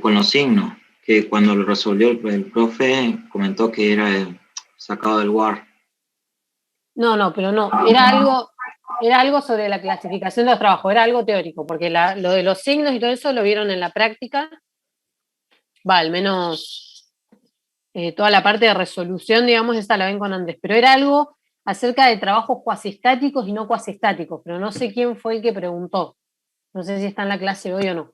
con los signos, que cuando lo resolvió el profe comentó que era sacado del Word. No, pero no, era algo sobre la clasificación de los trabajos, era algo teórico, porque lo de los signos y todo eso lo vieron en la práctica, al menos toda la parte de resolución, digamos, esa la ven con antes, pero era algo acerca de trabajos cuasiestáticos y no cuasiestáticos, pero no sé quién fue el que preguntó, no sé si está en la clase hoy o no.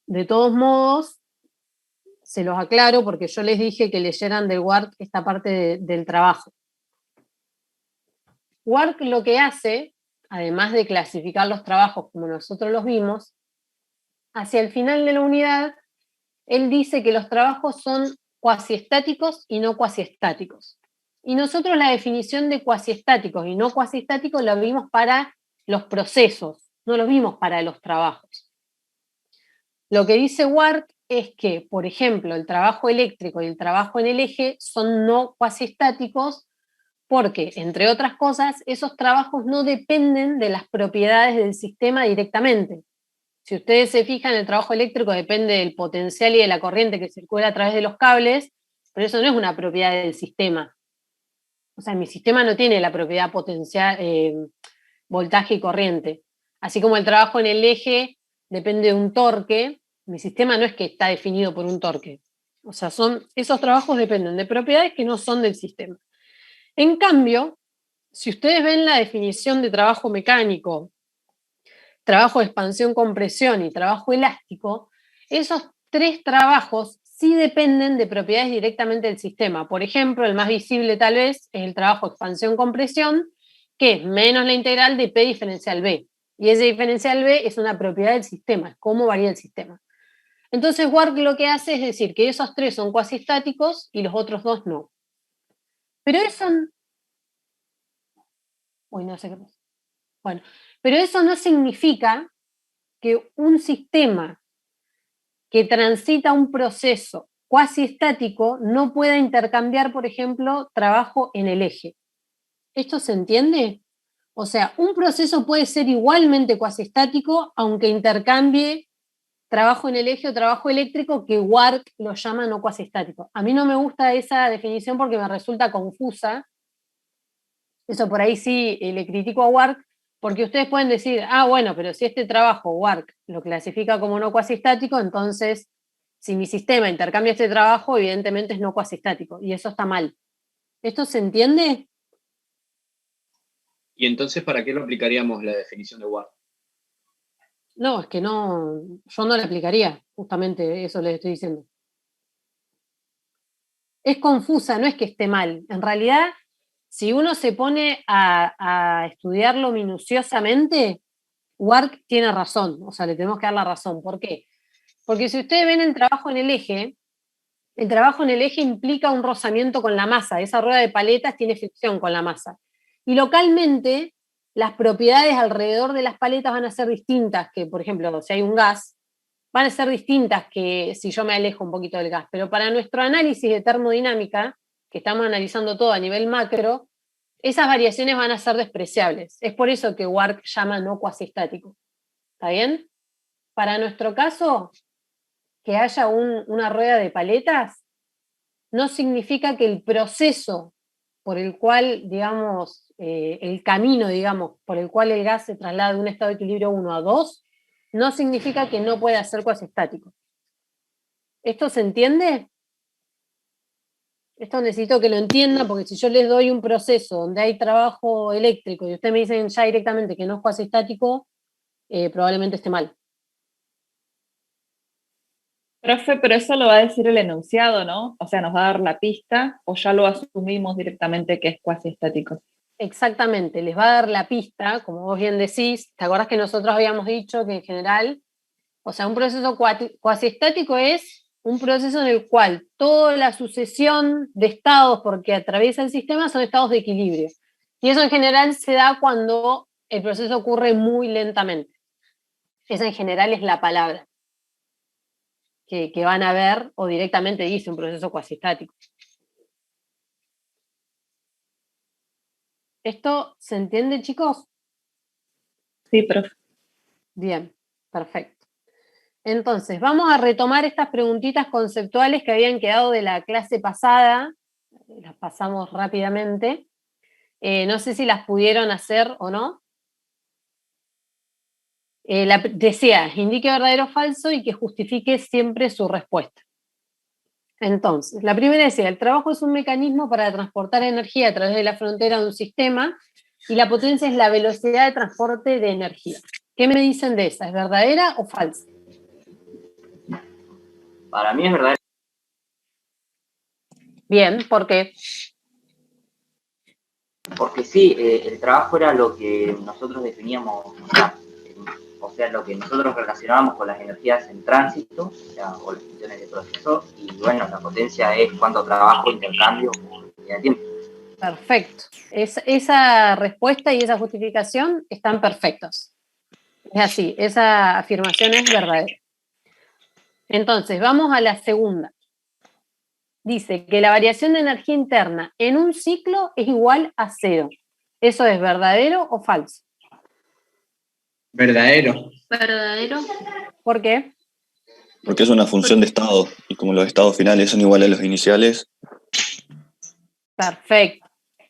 De todos modos, se los aclaro porque yo les dije que leyeran del Word esta parte del trabajo. Word lo que hace, además de clasificar los trabajos como nosotros los vimos, hacia el final de la unidad, él dice que los trabajos son cuasiestáticos y no cuasiestáticos. Y nosotros la definición de cuasiestáticos y no cuasiestáticos la vimos para los procesos, no lo vimos para los trabajos. Lo que dice Ward es que, por ejemplo, el trabajo eléctrico y el trabajo en el eje son no cuasiestáticos porque, entre otras cosas, esos trabajos no dependen de las propiedades del sistema directamente. Si ustedes se fijan, el trabajo eléctrico depende del potencial y de la corriente que circula a través de los cables, pero eso no es una propiedad del sistema. O sea, mi sistema no tiene la propiedad potencial, voltaje y corriente. Así como el trabajo en el eje depende de un torque, mi sistema no es que está definido por un torque. O sea, esos trabajos dependen de propiedades que no son del sistema. En cambio, si ustedes ven la definición de trabajo mecánico, trabajo de expansión-compresión y trabajo elástico, esos tres trabajos sí dependen de propiedades directamente del sistema. Por ejemplo, el más visible tal vez es el trabajo de expansión-compresión, que es menos la integral de P diferencial B. Y ese diferencial B es una propiedad del sistema, es cómo varía el sistema. Entonces, Ward lo que hace es decir que esos tres son cuasi-estáticos y los otros dos no. Pero eso... Uy, no sé qué pasa. Bueno, pero eso no significa que un sistema que transita un proceso cuasi estático no pueda intercambiar, por ejemplo, trabajo en el eje. ¿Esto se entiende? O sea, un proceso puede ser igualmente cuasi estático, aunque intercambie trabajo en el eje o trabajo eléctrico, que Ward lo llama no cuasi estático. A mí no me gusta esa definición porque me resulta confusa. Eso por ahí sí le critico a Ward, porque ustedes pueden decir, bueno, pero si este trabajo Ward lo clasifica como no cuasistático, entonces si mi sistema intercambia este trabajo, evidentemente es no cuasistático, y eso está mal. ¿Esto se entiende? ¿Y entonces para qué lo aplicaríamos la definición de Ward? No, es que no, yo no la aplicaría, justamente eso les estoy diciendo. Es confusa, no es que esté mal. En realidad, si uno se pone a estudiarlo minuciosamente, Ward tiene razón, o sea, le tenemos que dar la razón. ¿Por qué? Porque si ustedes ven el trabajo en el eje implica un rozamiento con la masa, esa rueda de paletas tiene fricción con la masa. Y localmente, las propiedades alrededor de las paletas van a ser distintas que, por ejemplo, si hay un gas, van a ser distintas que si yo me alejo un poquito del gas. Pero para nuestro análisis de termodinámica, que estamos analizando todo a nivel macro, esas variaciones van a ser despreciables. Es por eso que Ward llama no cuasistático. ¿Está bien? Para nuestro caso, que haya una rueda de paletas no significa que el proceso por el cual, digamos, el camino, digamos, por el cual el gas se traslada de un estado de equilibrio 1 a 2, no significa que no pueda ser cuasistático. ¿Esto se entiende? Esto necesito que lo entiendan, porque si yo les doy un proceso donde hay trabajo eléctrico y ustedes me dicen ya directamente que no es cuasistático, probablemente esté mal. Profe, pero eso lo va a decir el enunciado, ¿no? O sea, nos va a dar la pista o ya lo asumimos directamente que es cuasi estático. Exactamente, les va a dar la pista, como vos bien decís. ¿Te acordás que nosotros habíamos dicho que en general, o sea, un proceso cuasiestático es un proceso en el cual toda la sucesión de estados porque atraviesa el sistema son estados de equilibrio? Y eso en general se da cuando el proceso ocurre muy lentamente. Esa en general es la palabra que van a ver, o directamente dice un proceso cuasiestático. ¿Esto se entiende, chicos? Sí, profe. Bien, perfecto. Entonces, vamos a retomar estas preguntitas conceptuales que habían quedado de la clase pasada. Las pasamos rápidamente. No sé si las pudieron hacer o no. Decía, indique verdadero o falso y que justifique siempre su respuesta. Entonces, la primera decía, el trabajo es un mecanismo para transportar energía a través de la frontera de un sistema y la potencia es la velocidad de transporte de energía. ¿Qué me dicen de esa? ¿Es verdadera o falsa? Para mí es verdadero. Bien, ¿por qué? Porque sí, el trabajo era lo que nosotros definíamos, o sea, lo que nosotros relacionábamos con las energías en tránsito, o sea, o las funciones de proceso, y bueno, la potencia es cuánto trabajo, intercambio, unidad de tiempo. Perfecto. Esa respuesta y esa justificación están perfectos. Es así, esa afirmación es verdadera. Entonces, vamos a la segunda. Dice que la variación de energía interna en un ciclo es igual a 0. ¿Eso es verdadero o falso? Verdadero. Verdadero. ¿Por qué? Porque es una función de estado, y como los estados finales son iguales a los iniciales. Perfecto,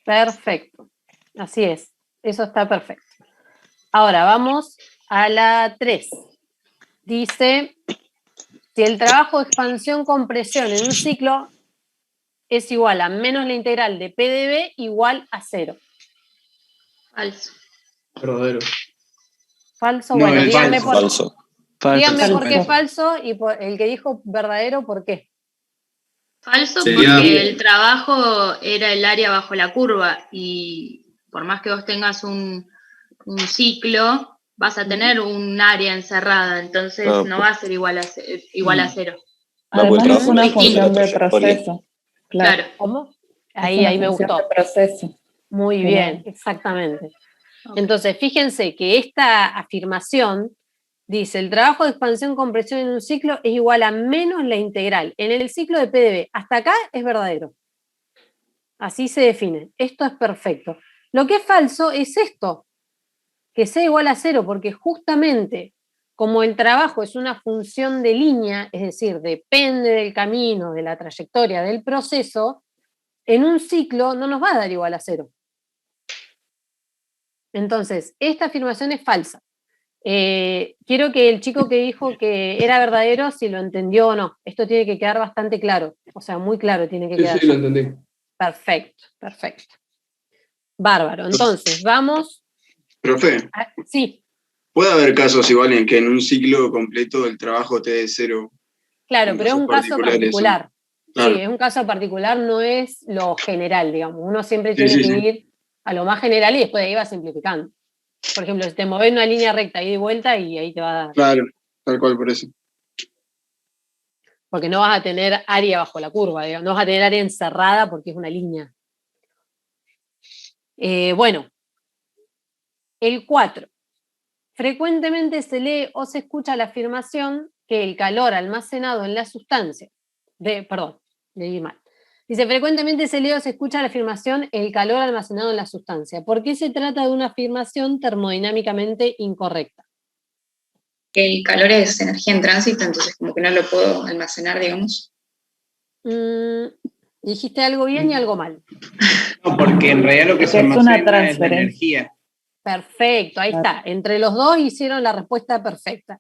perfecto. Así es, eso está perfecto. Ahora vamos a la 3. Dice, si el trabajo de expansión-compresión en un ciclo es igual a menos la integral de P de B igual a 0. Falso. Verdadero. Falso, No, bueno, es díganme Falso. díganme Falso. por qué es falso y el que dijo verdadero, ¿por qué? Falso Sería- porque el trabajo era el área bajo la curva y por más que vos tengas un ciclo, vas a tener un área encerrada, entonces Claro, no va a ser igual a 0. No, porque el Además es trabajo una es distinto. función de trayectoria. proceso. Claro. ¿Cómo? Es Ahí una me función gustó. de proceso. Muy Claro. bien, exactamente. Ok. Entonces, fíjense que esta afirmación dice, el trabajo de expansión-compresión en un ciclo es igual a menos la integral en el ciclo de PdB. Hasta acá es verdadero. Así se define. Esto es perfecto. Lo que es falso es esto, que sea igual a 0, porque justamente como el trabajo es una función de línea, es decir, depende del camino, de la trayectoria, del proceso, en un ciclo no nos va a dar igual a 0. Entonces, esta afirmación es falsa. Quiero que el chico que dijo que era verdadero, si lo entendió o no. Esto tiene que quedar bastante claro. O sea, muy claro tiene que quedar. Sí, lo entendí. Perfecto, perfecto. Bárbaro. Entonces, vamos. Profe, Sí, puede haber casos igual en que en un ciclo completo el trabajo te dé 0. claro, En pero es un casos caso particulares, particular. Claro. Sí, es un caso particular, no es lo general, digamos. Uno siempre Sí, tiene sí, que sí. ir a lo más general y después de ahí va simplificando. Por ejemplo, si te mueves una línea recta y de vuelta y ahí te va a dar. Claro, tal cual por eso. Porque no vas a tener área bajo la curva, digamos, no vas a tener área encerrada porque es una línea. Bueno, el 4. Frecuentemente se lee o se escucha la afirmación que el calor almacenado en la sustancia, leí mal. Dice, frecuentemente se lee o se escucha la afirmación el calor almacenado en la sustancia. ¿Por qué se trata de una afirmación termodinámicamente incorrecta? El calor es energía en tránsito, entonces como que no lo puedo almacenar, digamos. Dijiste algo bien y algo mal. No, porque en realidad lo que se Es una almacena es la transferencia. energía. Perfecto, ahí está. Entre los dos hicieron la respuesta perfecta.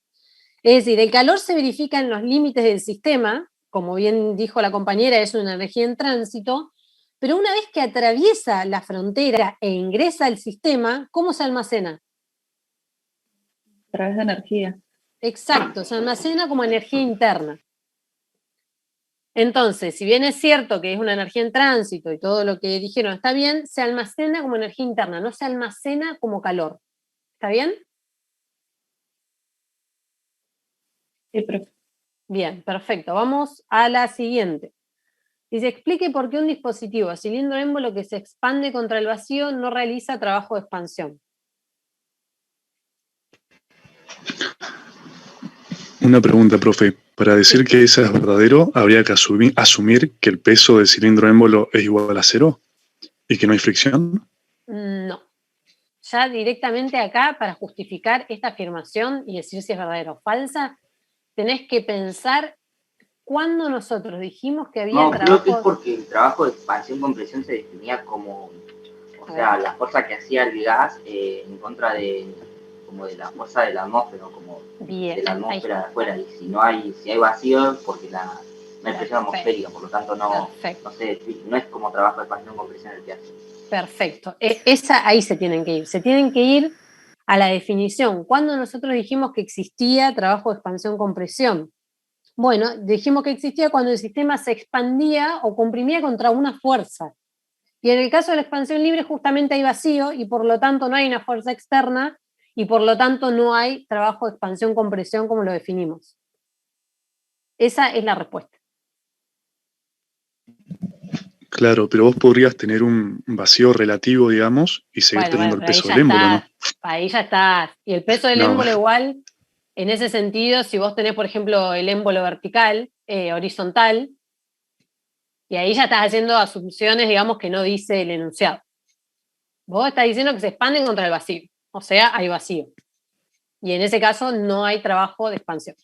Es decir, el calor se verifica en los límites del sistema, como bien dijo la compañera, es una energía en tránsito, pero una vez que atraviesa la frontera e ingresa al sistema, ¿cómo se almacena? A través de energía. Exacto, se almacena como energía interna. Entonces, si bien es cierto que es una energía en tránsito y todo lo que dijeron está bien, se almacena como energía interna, no se almacena como calor. ¿Está bien? Sí, profe. Bien, perfecto. Vamos a la siguiente. Dice, explique por qué un dispositivo cilindro émbolo que se expande contra el vacío no realiza trabajo de expansión. Una pregunta, profe. Para decir que eso es verdadero, habría que asumir que el peso del cilindro émbolo es igual a 0 y que no hay fricción. No. ya directamente acá, para justificar esta afirmación y decir si es verdadera o falsa, tenés que pensar cuándo nosotros dijimos que había No, creo que es trabajo... porque el trabajo de expansión-compresión se definía como, o sea, la fuerza que hacía el gas en contra de, como de la fuerza de la atmósfera, como Bien, de la ahí atmósfera de está. afuera. Y si hay vacío, porque no hay presión atmosférica, por lo tanto no sé, no es como trabajo de expansión-compresión el que hace. Perfecto. Ahí se tienen que ir. Se tienen que ir a la definición. ¿Cuándo nosotros dijimos que existía trabajo de expansión-compresión? Bueno, dijimos que existía cuando el sistema se expandía o comprimía contra una fuerza. Y en el caso de la expansión libre justamente hay vacío y por lo tanto no hay una fuerza externa y por lo tanto no hay trabajo de expansión-compresión como lo definimos. Esa es la respuesta. Claro, pero vos podrías tener un vacío relativo, digamos, y seguir teniendo el peso del émbolo, ¿no? Ahí ya está. Y el peso del émbolo igual, en ese sentido, si vos tenés, por ejemplo, el émbolo vertical, horizontal, y ahí ya estás haciendo asunciones, digamos, que no dice el enunciado. Vos estás diciendo que se expanden contra el vacío, o sea, hay vacío. Y en ese caso no hay trabajo de expansión.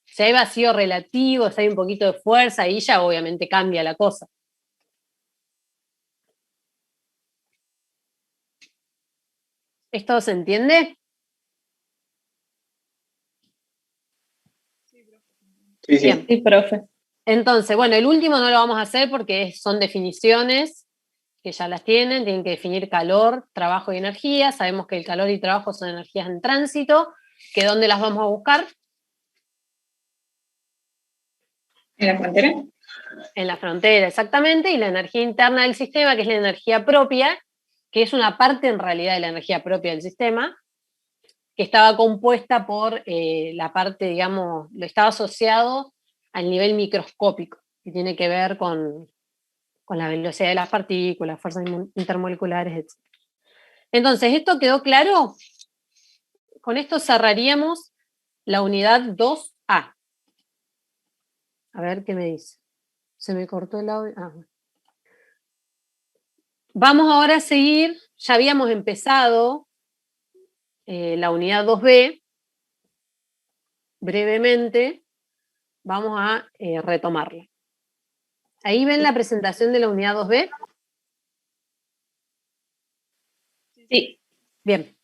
Si hay vacío relativo, si hay un poquito de fuerza, ahí ya obviamente cambia la cosa. ¿Esto se entiende? Sí, Bien. Sí, profe. Entonces, bueno, el último no lo vamos a hacer porque son definiciones que ya las tienen que definir calor, trabajo y energía. Sabemos que el calor y trabajo son energías en tránsito, que ¿dónde las vamos a buscar? ¿En la frontera? En la frontera, exactamente, y la energía interna del sistema, que es la energía propia, que es una parte en realidad de la energía propia del sistema, que estaba compuesta por la parte, digamos, lo estaba asociado al nivel microscópico, que tiene que ver con la velocidad de las partículas, fuerzas intermoleculares, etc. Entonces, ¿esto quedó claro? Con esto cerraríamos la unidad 2A. A ver qué me dice. Se me cortó el audio. Vamos ahora a seguir, ya habíamos empezado la unidad 2B, brevemente, vamos a retomarla. ¿Ahí ven la presentación de la unidad 2B? Sí. Bien.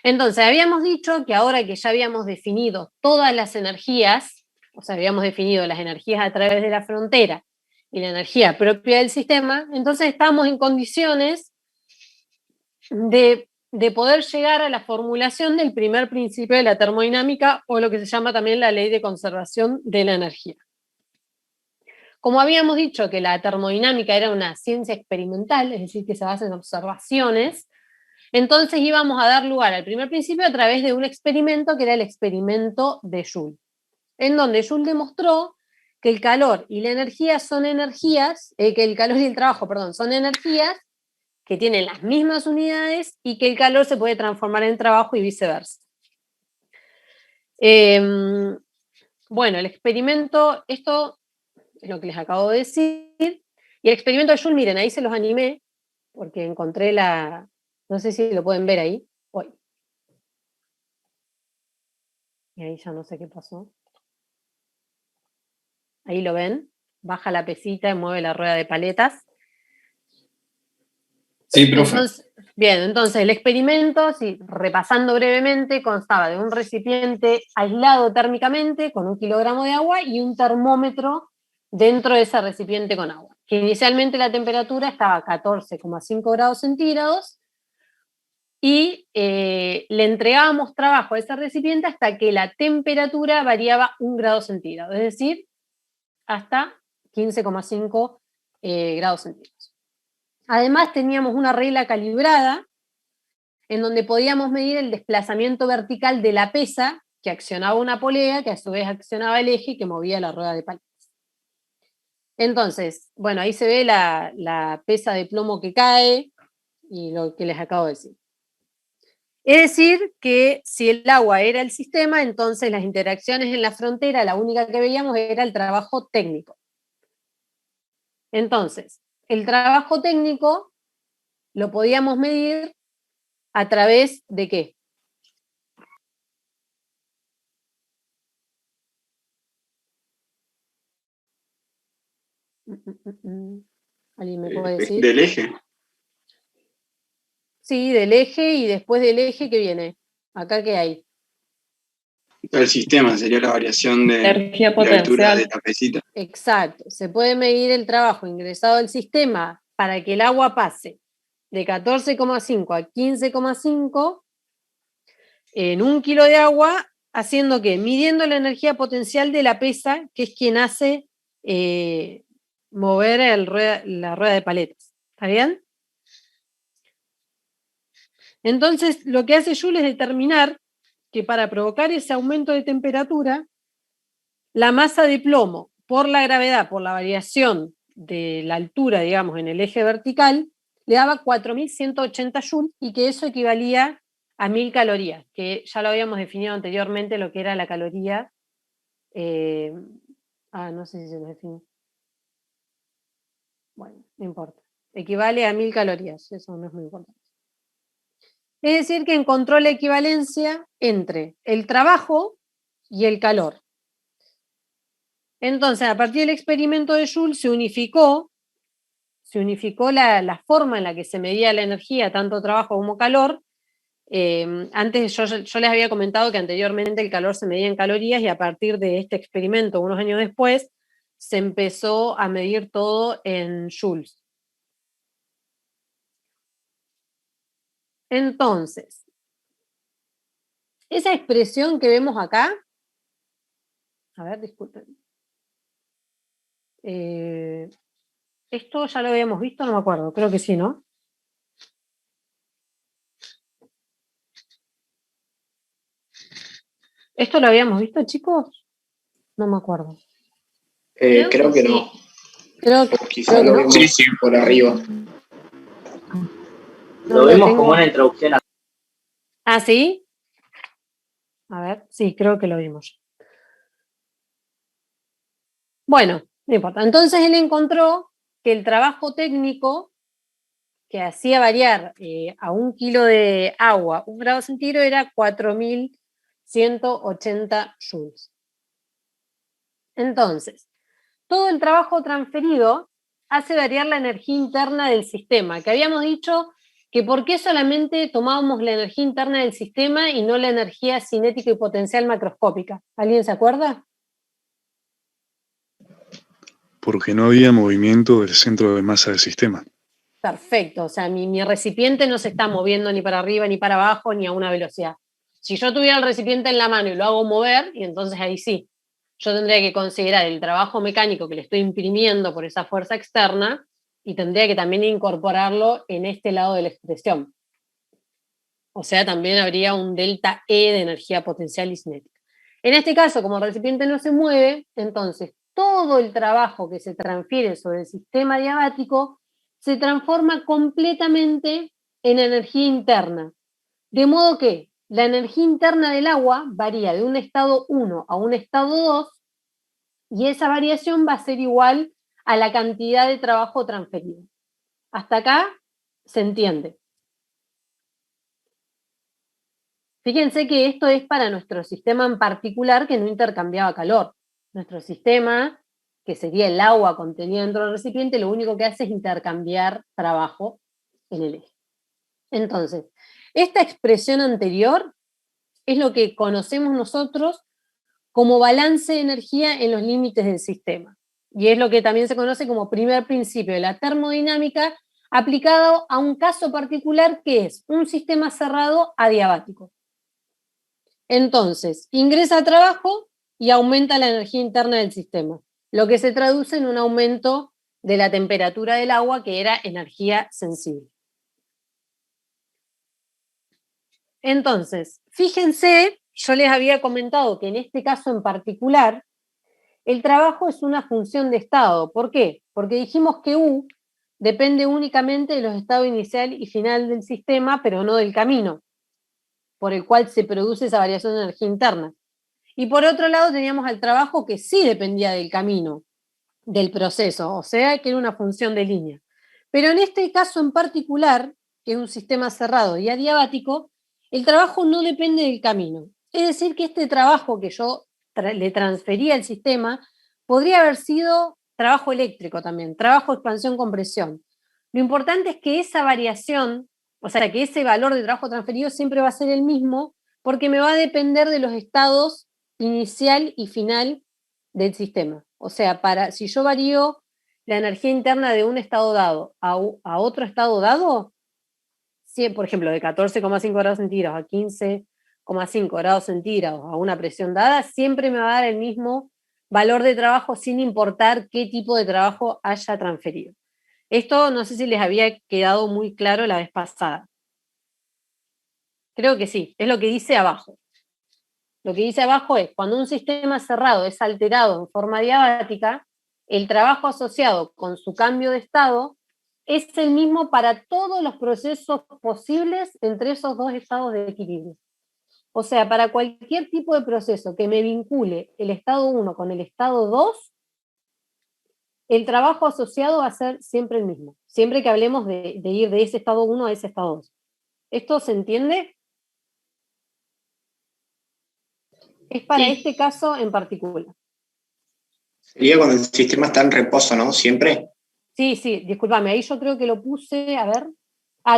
Entonces, habíamos dicho que ahora que ya habíamos definido todas las energías, o sea, habíamos definido las energías a través de la frontera y la energía propia del sistema, entonces estamos en condiciones de poder llegar a la formulación del primer principio de la termodinámica, o lo que se llama también la ley de conservación de la energía. Como habíamos dicho que la termodinámica era una ciencia experimental, es decir, que se basa en observaciones, entonces íbamos a dar lugar al primer principio a través de un experimento que era el experimento de Joule, en donde Joule demostró que el calor y la energía son energías, que el calor y el trabajo, perdón, son energías que tienen las mismas unidades y que el calor se puede transformar en trabajo y viceversa. Bueno, el experimento, esto es lo que les acabo de decir, y el experimento de Joule, miren, ahí se los animé, porque encontré no sé si lo pueden ver ahí, hoy. Y ahí ya no sé qué pasó. Ahí lo ven, baja la pesita y mueve la rueda de paletas. Sí, profe. Entonces el experimento, repasando brevemente, constaba de un recipiente aislado térmicamente con 1 kilogramo de agua y un termómetro dentro de ese recipiente con agua, que inicialmente la temperatura estaba a 14,5 grados centígrados y le entregábamos trabajo a ese recipiente hasta que la temperatura variaba 1 grado centígrado, es decir, hasta 15,5 grados centígrados. Además teníamos una regla calibrada en donde podíamos medir el desplazamiento vertical de la pesa que accionaba una polea, que a su vez accionaba el eje que movía la rueda de paletas. Entonces, bueno, ahí se ve la pesa de plomo que cae y lo que les acabo de decir. Es decir, que si el agua era el sistema, entonces las interacciones en la frontera, la única que veíamos era el trabajo técnico. Entonces, el trabajo técnico lo podíamos medir ¿A través de qué? ¿Alguien me puede decir? Del eje. Sí, del eje, y después del eje, ¿qué viene? ¿Acá qué hay? El sistema sería la variación de Energía la altura potencial. de la pesita. Exacto, se puede medir el trabajo ingresado al sistema para que el agua pase de 14,5 a 15,5 en 1 kilo de agua, haciendo que, midiendo la energía potencial de la pesa, que es quien hace mover la rueda de paletas. ¿Está bien? Entonces, lo que hace Joule es determinar que para provocar ese aumento de temperatura, la masa de plomo, por la gravedad, por la variación de la altura, digamos, en el eje vertical, le daba 4.180 joules, y que eso equivalía a 1.000 calorías, que ya lo habíamos definido anteriormente, lo que era la caloría. No sé si se lo define. Bueno, no importa. Equivale a 1.000 calorías, eso no es muy importante. Es decir, que encontró la equivalencia entre el trabajo y el calor. Entonces, a partir del experimento de Joule se unificó la forma en la que se medía la energía, tanto trabajo como calor. Antes yo les había comentado que anteriormente el calor se medía en calorías, y a partir de este experimento, unos años después, se empezó a medir todo en joules. Entonces, esa expresión que vemos acá, a ver, disculpen. Esto ya lo habíamos visto, no me acuerdo, creo que sí, ¿no? ¿Esto lo habíamos visto, chicos? No me acuerdo. Creo que no. Creo Quizá lo vimos por arriba. Lo vemos como una introducción a... ¿Ah, sí? A ver, sí, creo que lo vimos. Bueno, no importa. Entonces él encontró que el trabajo técnico que hacía variar a 1 kilo de agua 1 grado centígrado era 4.180 joules. Entonces, todo el trabajo transferido hace variar la energía interna del sistema, que habíamos dicho que por qué solamente tomábamos la energía interna del sistema y no la energía cinética y potencial macroscópica. ¿Alguien se acuerda? Porque no había movimiento del centro de masa del sistema. Perfecto, o sea, mi recipiente no se está moviendo ni para arriba ni para abajo ni a una velocidad. Si yo tuviera el recipiente en la mano y lo hago mover, y entonces ahí sí, yo tendría que considerar el trabajo mecánico que le estoy imprimiendo por esa fuerza externa, y tendría que también incorporarlo en este lado de la expresión. O sea, también habría un delta E de energía potencial y cinética. En este caso, como el recipiente no se mueve, entonces todo el trabajo que se transfiere sobre el sistema diabático se transforma completamente en energía interna. De modo que la energía interna del agua varía de un estado 1 a un estado 2, y esa variación va a ser igual a la cantidad de trabajo transferido. Hasta acá se entiende. Fíjense que esto es para nuestro sistema en particular, que no intercambiaba calor. Nuestro sistema, que sería el agua contenida dentro del recipiente, lo único que hace es intercambiar trabajo en el eje. Entonces, esta expresión anterior es lo que conocemos nosotros como balance de energía en los límites del sistema. Y es lo que también se conoce como primer principio de la termodinámica, aplicado a un caso particular que es un sistema cerrado adiabático. Entonces, ingresa trabajo y aumenta la energía interna del sistema, lo que se traduce en un aumento de la temperatura del agua, que era energía sensible. Entonces, fíjense, yo les había comentado que en este caso en particular, el trabajo es una función de estado. ¿Por qué? Porque dijimos que U depende únicamente de los estados inicial y final del sistema, pero no del camino por el cual se produce esa variación de energía interna. Y por otro lado teníamos al trabajo que sí dependía del camino, del proceso, o sea que era una función de línea. Pero en este caso en particular, que es un sistema cerrado y adiabático, el trabajo no depende del camino. Es decir, que este trabajo que yo le transfería al sistema podría haber sido trabajo eléctrico también, trabajo expansión-compresión. Lo importante es que esa variación, o sea, que ese valor de trabajo transferido siempre va a ser el mismo, porque me va a depender de los estados inicial y final del sistema. O sea, si yo varío la energía interna de un estado dado a otro estado dado, por ejemplo, de 14,5 grados centígrados a 15,5 grados centígrados a una presión dada, siempre me va a dar el mismo valor de trabajo sin importar qué tipo de trabajo haya transferido. Esto no sé si les había quedado muy claro la vez pasada. Creo que sí, es lo que dice abajo. Lo que dice abajo es, cuando un sistema cerrado es alterado en forma diabática, el trabajo asociado con su cambio de estado es el mismo para todos los procesos posibles entre esos dos estados de equilibrio. O sea, para cualquier tipo de proceso que me vincule el estado 1 con el estado 2, el trabajo asociado va a ser siempre el mismo, siempre que hablemos de ir de ese estado 1 a ese estado 2. ¿Esto se entiende? Es para este caso en particular. Sería cuando el sistema está en reposo, ¿no? Siempre. Sí, discúlpame, ahí yo creo que lo puse, a ver.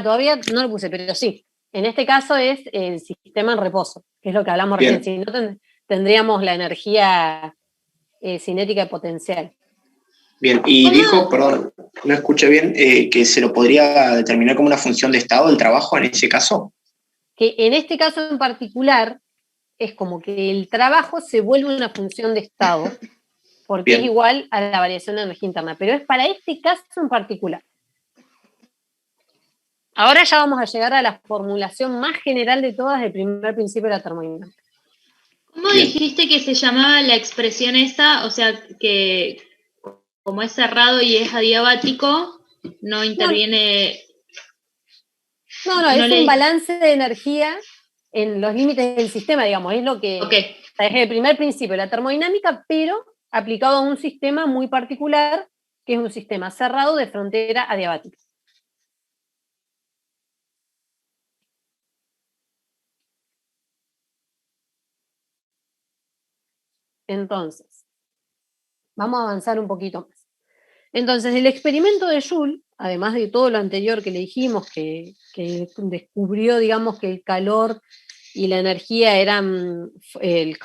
Todavía no lo puse, pero sí. En este caso es el sistema en reposo, que es lo que hablamos recién. Si no, tendríamos la energía cinética y potencial. Bien, y dijo, perdón, no escuché bien, que se lo podría determinar como una función de estado del trabajo en ese caso. Que en este caso en particular es como que el trabajo se vuelve una función de estado, porque es igual a la variación de energía interna, pero es para este caso en particular. Ahora ya vamos a llegar a la formulación más general de todas del primer principio de la termodinámica. ¿Cómo dijiste que se llamaba la expresión esa? O sea, que como es cerrado y es adiabático, no interviene... No, es un balance de energía en los límites del sistema, digamos, es lo que... Okay. O sea, es el primer principio de la termodinámica, pero aplicado a un sistema muy particular, que es un sistema cerrado de frontera adiabática. Entonces, vamos a avanzar un poquito más. Entonces, el experimento de Joule, además de todo lo anterior que le dijimos, que descubrió, digamos, que el calor y la energía eran, el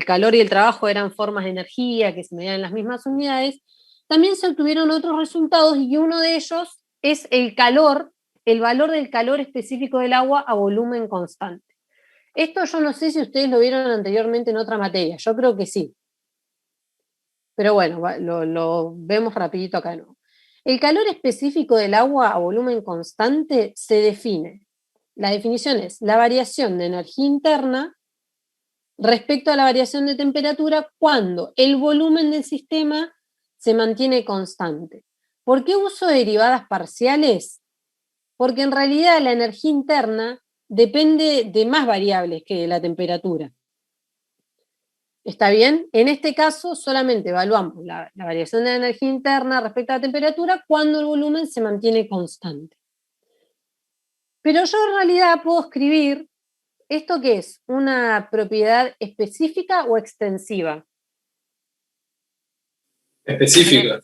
calor y el trabajo eran formas de energía que se medían en las mismas unidades, también se obtuvieron otros resultados y uno de ellos es el calor, el valor del calor específico del agua a volumen constante. Esto yo no sé si ustedes lo vieron anteriormente en otra materia, yo creo que sí. Pero bueno, lo vemos rapidito acá, ¿no? El calor específico del agua a volumen constante se define. La definición es la variación de energía interna respecto a la variación de temperatura cuando el volumen del sistema se mantiene constante. ¿Por qué uso derivadas parciales? Porque en realidad la energía interna depende de más variables que la temperatura. ¿Está bien? En este caso solamente evaluamos la variación de la energía interna respecto a la temperatura cuando el volumen se mantiene constante. Pero yo en realidad puedo escribir esto que es una propiedad específica o extensiva. Específica.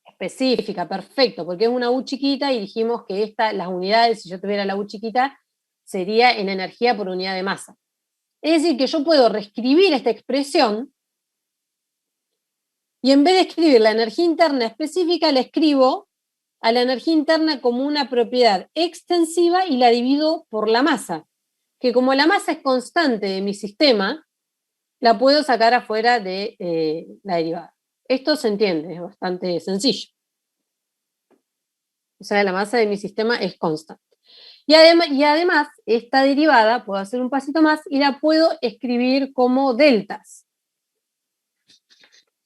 Específica, perfecto, porque es una U chiquita y dijimos que las unidades, si yo tuviera la U chiquita, sería en energía por unidad de masa. Es decir, que yo puedo reescribir esta expresión y en vez de escribir la energía interna específica, la escribo a la energía interna como una propiedad extensiva y la divido por la masa, que como la masa es constante de mi sistema, la puedo sacar afuera de la derivada. Esto se entiende, es bastante sencillo. O sea, la masa de mi sistema es constante. Y además, esta derivada, puedo hacer un pasito más, y la puedo escribir como deltas.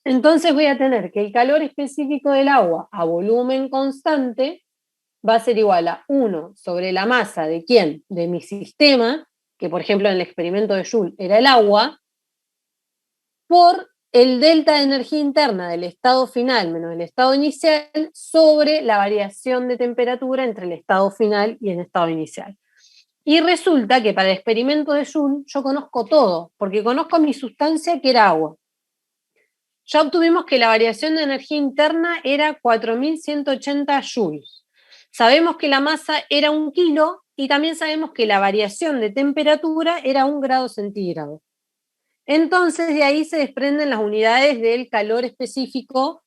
Entonces voy a tener que el calor específico del agua a volumen constante va a ser igual a 1 sobre la masa de ¿quién? De mi sistema, que por ejemplo en el experimento de Joule era el agua, por el delta de energía interna del estado final menos el estado inicial sobre la variación de temperatura entre el estado final y el estado inicial. Y resulta que para el experimento de Joule yo conozco todo, porque conozco mi sustancia que era agua. Ya obtuvimos que la variación de energía interna era 4180 joules. Sabemos que la masa era 1 kilo y también sabemos que la variación de temperatura era 1 grado centígrado. Entonces de ahí se desprenden las unidades del calor específico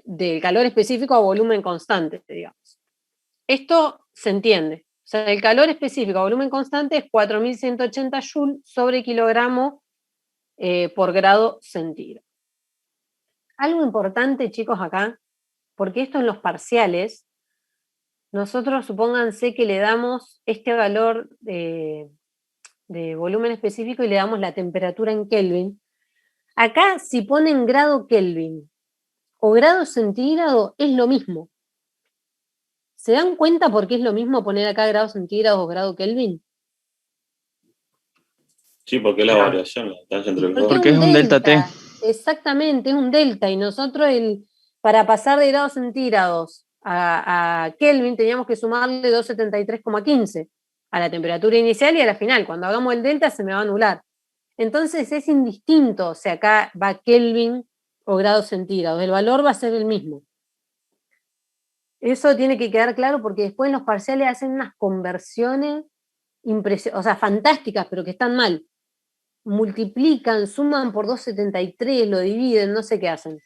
a volumen constante, digamos. Esto se entiende. O sea, el calor específico a volumen constante es 4180 joules sobre kilogramo por grado centígrado. Algo importante, chicos, acá, porque esto en los parciales, nosotros supónganse que le damos este valor de volumen específico y le damos la temperatura en Kelvin. Acá, si ponen grado Kelvin o grado centígrado, es lo mismo. ¿Se dan cuenta por qué es lo mismo poner acá grado centígrado o grado Kelvin? Sí, porque es la variación, la distancia entre los dos. Porque es un delta T. Exactamente, es un delta. Y nosotros para pasar de grados centígrados a Kelvin teníamos que sumarle 273,15 a la temperatura inicial y a la final. Cuando hagamos el delta se me va a anular. Entonces es indistinto si acá va Kelvin o grados centígrados. El valor va a ser el mismo. Eso tiene que quedar claro porque después en los parciales hacen unas conversiones fantásticas, pero que están mal. Multiplican, suman por 273, lo dividen, no sé qué hacen.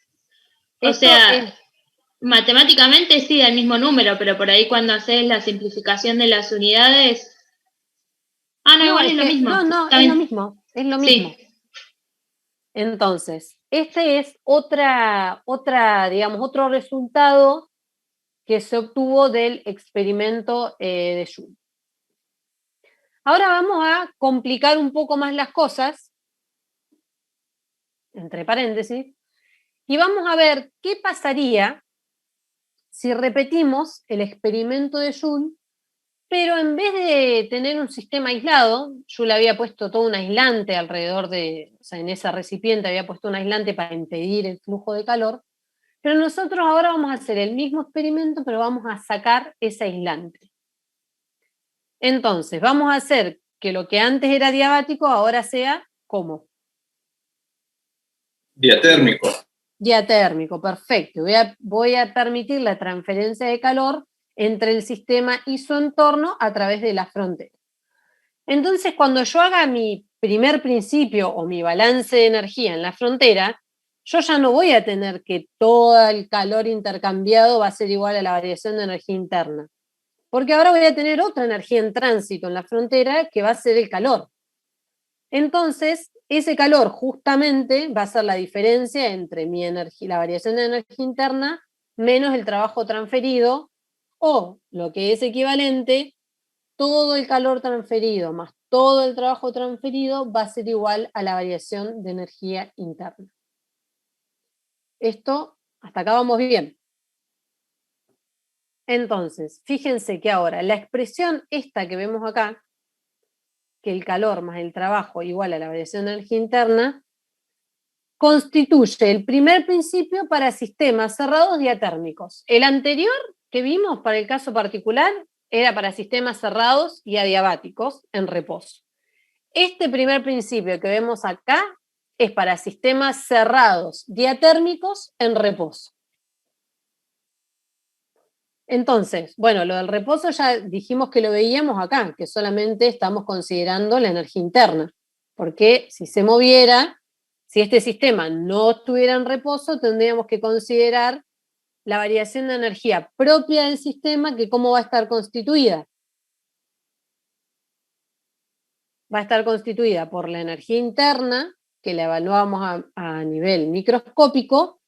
Matemáticamente sí da el mismo número, pero por ahí cuando haces la simplificación de las unidades... igual es lo mismo. No, es lo mismo, es lo mismo. Sí. Entonces, este es otro resultado que se obtuvo del experimento de Joule. Ahora vamos a complicar un poco más las cosas, entre paréntesis, y vamos a ver qué pasaría si repetimos el experimento de Joule, pero en vez de tener un sistema aislado, Joule había puesto todo un aislante alrededor en ese recipiente había puesto un aislante para impedir el flujo de calor, pero nosotros ahora vamos a hacer el mismo experimento, pero vamos a sacar ese aislante. Entonces, vamos a hacer que lo que antes era diabático ahora sea, ¿cómo? Diatérmico. Diatérmico, perfecto. Voy a permitir la transferencia de calor entre el sistema y su entorno a través de la frontera. Entonces, cuando yo haga mi primer principio o mi balance de energía en la frontera, yo ya no voy a tener que todo el calor intercambiado va a ser igual a la variación de energía interna. Porque ahora voy a tener otra energía en tránsito en la frontera que va a ser el calor. Entonces, ese calor justamente va a ser la diferencia entre la variación de energía interna menos el trabajo transferido, o lo que es equivalente, todo el calor transferido más todo el trabajo transferido va a ser igual a la variación de energía interna. Esto, hasta acá vamos bien. Entonces, fíjense que ahora la expresión esta que vemos acá, que el calor más el trabajo igual a la variación de energía interna, constituye el primer principio para sistemas cerrados diatérmicos. El anterior que vimos para el caso particular era para sistemas cerrados y adiabáticos en reposo. Este primer principio que vemos acá es para sistemas cerrados diatérmicos en reposo. Entonces, bueno, lo del reposo ya dijimos que lo veíamos acá, que solamente estamos considerando la energía interna, porque si se moviera, si este sistema no estuviera en reposo, tendríamos que considerar la variación de energía propia del sistema, que cómo va a estar constituida. Va a estar constituida por la energía interna, que la evaluamos a nivel microscópico,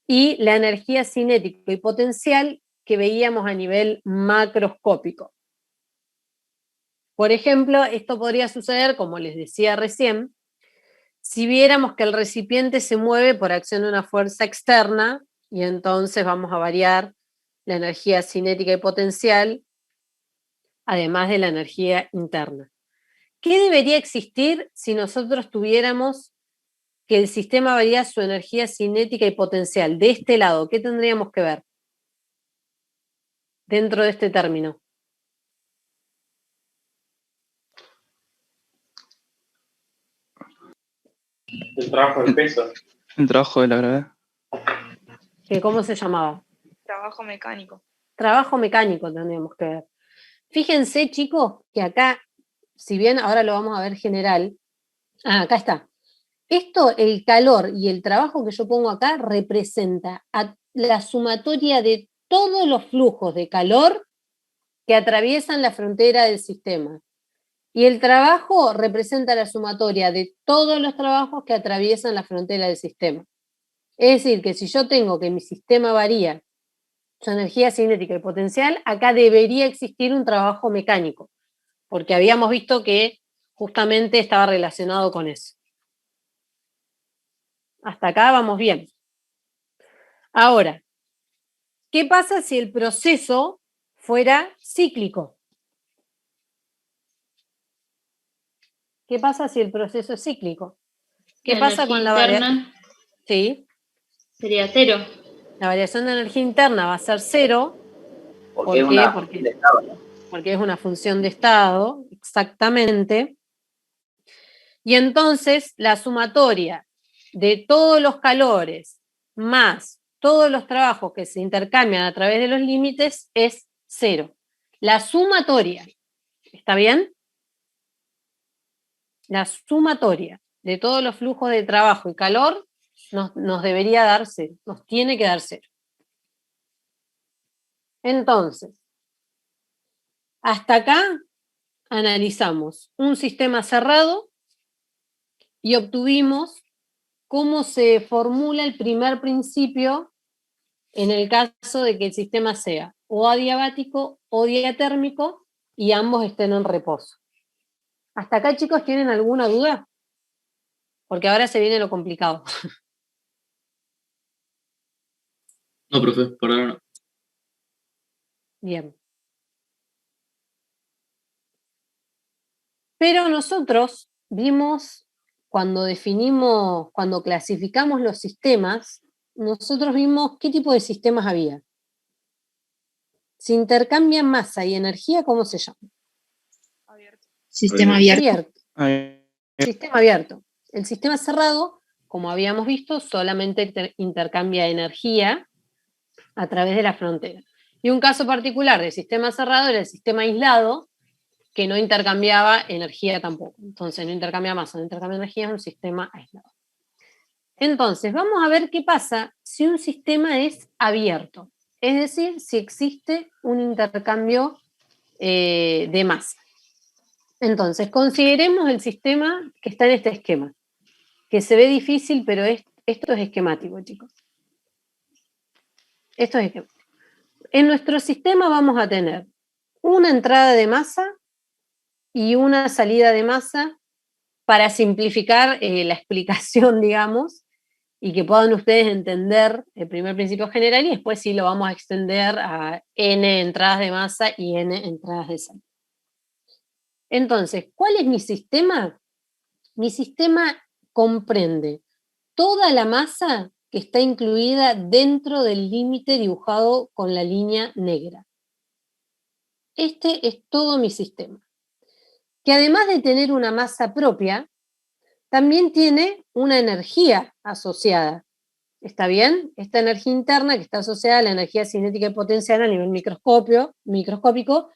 y la energía cinética y potencial que veíamos a nivel macroscópico. Por ejemplo, esto podría suceder, como les decía recién, si viéramos que el recipiente se mueve por acción de una fuerza externa, y entonces vamos a variar la energía cinética y potencial, además de la energía interna. ¿Qué debería existir si nosotros tuviéramos que el sistema varía su energía cinética y potencial. De este lado, ¿qué tendríamos que ver dentro de este término? El trabajo del peso. El trabajo de la gravedad. ¿Cómo se llamaba? Trabajo mecánico. Trabajo mecánico tendríamos que ver. Fíjense, chicos, que acá, si bien ahora lo vamos a ver general, acá está. Esto, el calor y el trabajo que yo pongo acá, representa a la sumatoria de todos los flujos de calor que atraviesan la frontera del sistema. Y el trabajo representa la sumatoria de todos los trabajos que atraviesan la frontera del sistema. Es decir, que si yo tengo que mi sistema varía su energía cinética y potencial, acá debería existir un trabajo mecánico, porque habíamos visto que justamente estaba relacionado con eso. Hasta acá vamos bien. Ahora, ¿qué pasa si el proceso fuera cíclico? ¿Qué pasa si el proceso es cíclico? ¿Qué pasa con la variación? Sí. Sería 0. La variación de energía interna va a ser 0. Porque es una función de estado, ¿no? Porque es una función de estado, exactamente. Y entonces la sumatoria de todos los calores más todos los trabajos que se intercambian a través de los límites es 0. La sumatoria, ¿está bien? La sumatoria de todos los flujos de trabajo y calor nos debería dar 0, nos tiene que dar 0. Entonces, hasta acá analizamos un sistema cerrado y obtuvimos cómo se formula el primer principio en el caso de que el sistema sea o adiabático o diatérmico y ambos estén en reposo. ¿Hasta acá, chicos, tienen alguna duda? Porque ahora se viene lo complicado. No, profe, por ahora no. Bien. Pero nosotros vimos, cuando clasificamos los sistemas, nosotros vimos qué tipo de sistemas había. Si intercambian masa y energía, ¿cómo se llama? Sistema abierto. Sistema abierto. El sistema cerrado, como habíamos visto, solamente intercambia energía a través de la frontera. Y un caso particular del sistema cerrado era el sistema aislado, que no intercambiaba energía tampoco. Entonces, no intercambia masa, no intercambia energía, es un sistema aislado. Entonces, vamos a ver qué pasa si un sistema es abierto. Es decir, si existe un intercambio de masa. Entonces, consideremos el sistema que está en este esquema, que se ve difícil, pero esto es esquemático, chicos. Esto es esquemático. En nuestro sistema vamos a tener una entrada de masa y una salida de masa para simplificar la explicación, digamos, y que puedan ustedes entender el primer principio general y después sí lo vamos a extender a n entradas de masa y n entradas de salida. Entonces, ¿cuál es mi sistema? Mi sistema comprende toda la masa que está incluida dentro del límite dibujado con la línea negra. Este es todo mi sistema, que además de tener una masa propia, también tiene una energía asociada. ¿Está bien? Esta energía interna que está asociada a la energía cinética y potencial a nivel microscópico,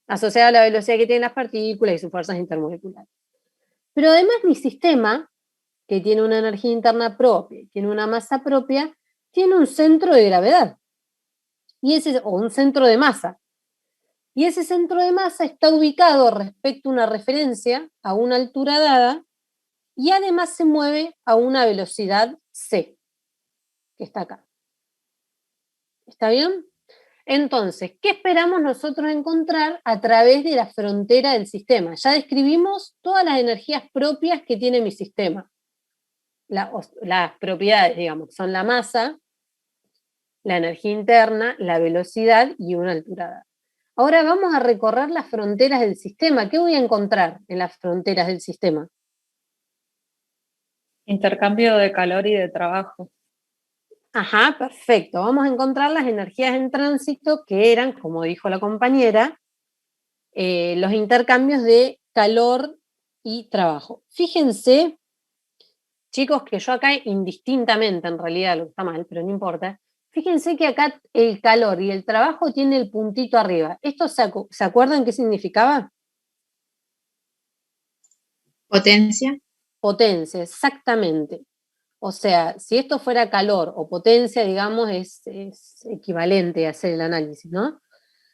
asociada a la velocidad que tienen las partículas y sus fuerzas intermoleculares. Pero además mi sistema, que tiene una energía interna propia, tiene una masa propia, tiene un centro de gravedad, o un centro de masa. Y ese centro de masa está ubicado respecto a una referencia, a una altura dada, y además se mueve a una velocidad c, que está acá. ¿Está bien? Entonces, ¿qué esperamos nosotros encontrar a través de la frontera del sistema? Ya describimos todas las energías propias que tiene mi sistema. Las propiedades, digamos, son la masa, la energía interna, la velocidad y una altura dada. Ahora vamos a recorrer las fronteras del sistema. ¿Qué voy a encontrar en las fronteras del sistema? Intercambio de calor y de trabajo. Ajá, perfecto. Vamos a encontrar las energías en tránsito que eran, como dijo la compañera, los intercambios de calor y trabajo. Fíjense, chicos, que yo acá indistintamente, en realidad lo que está mal, pero no importa, fíjense que acá el calor y el trabajo tiene el puntito arriba. ¿Esto se acuerdan qué significaba? Potencia. Potencia, exactamente. O sea, si esto fuera calor o potencia, digamos, es equivalente a hacer el análisis, ¿no?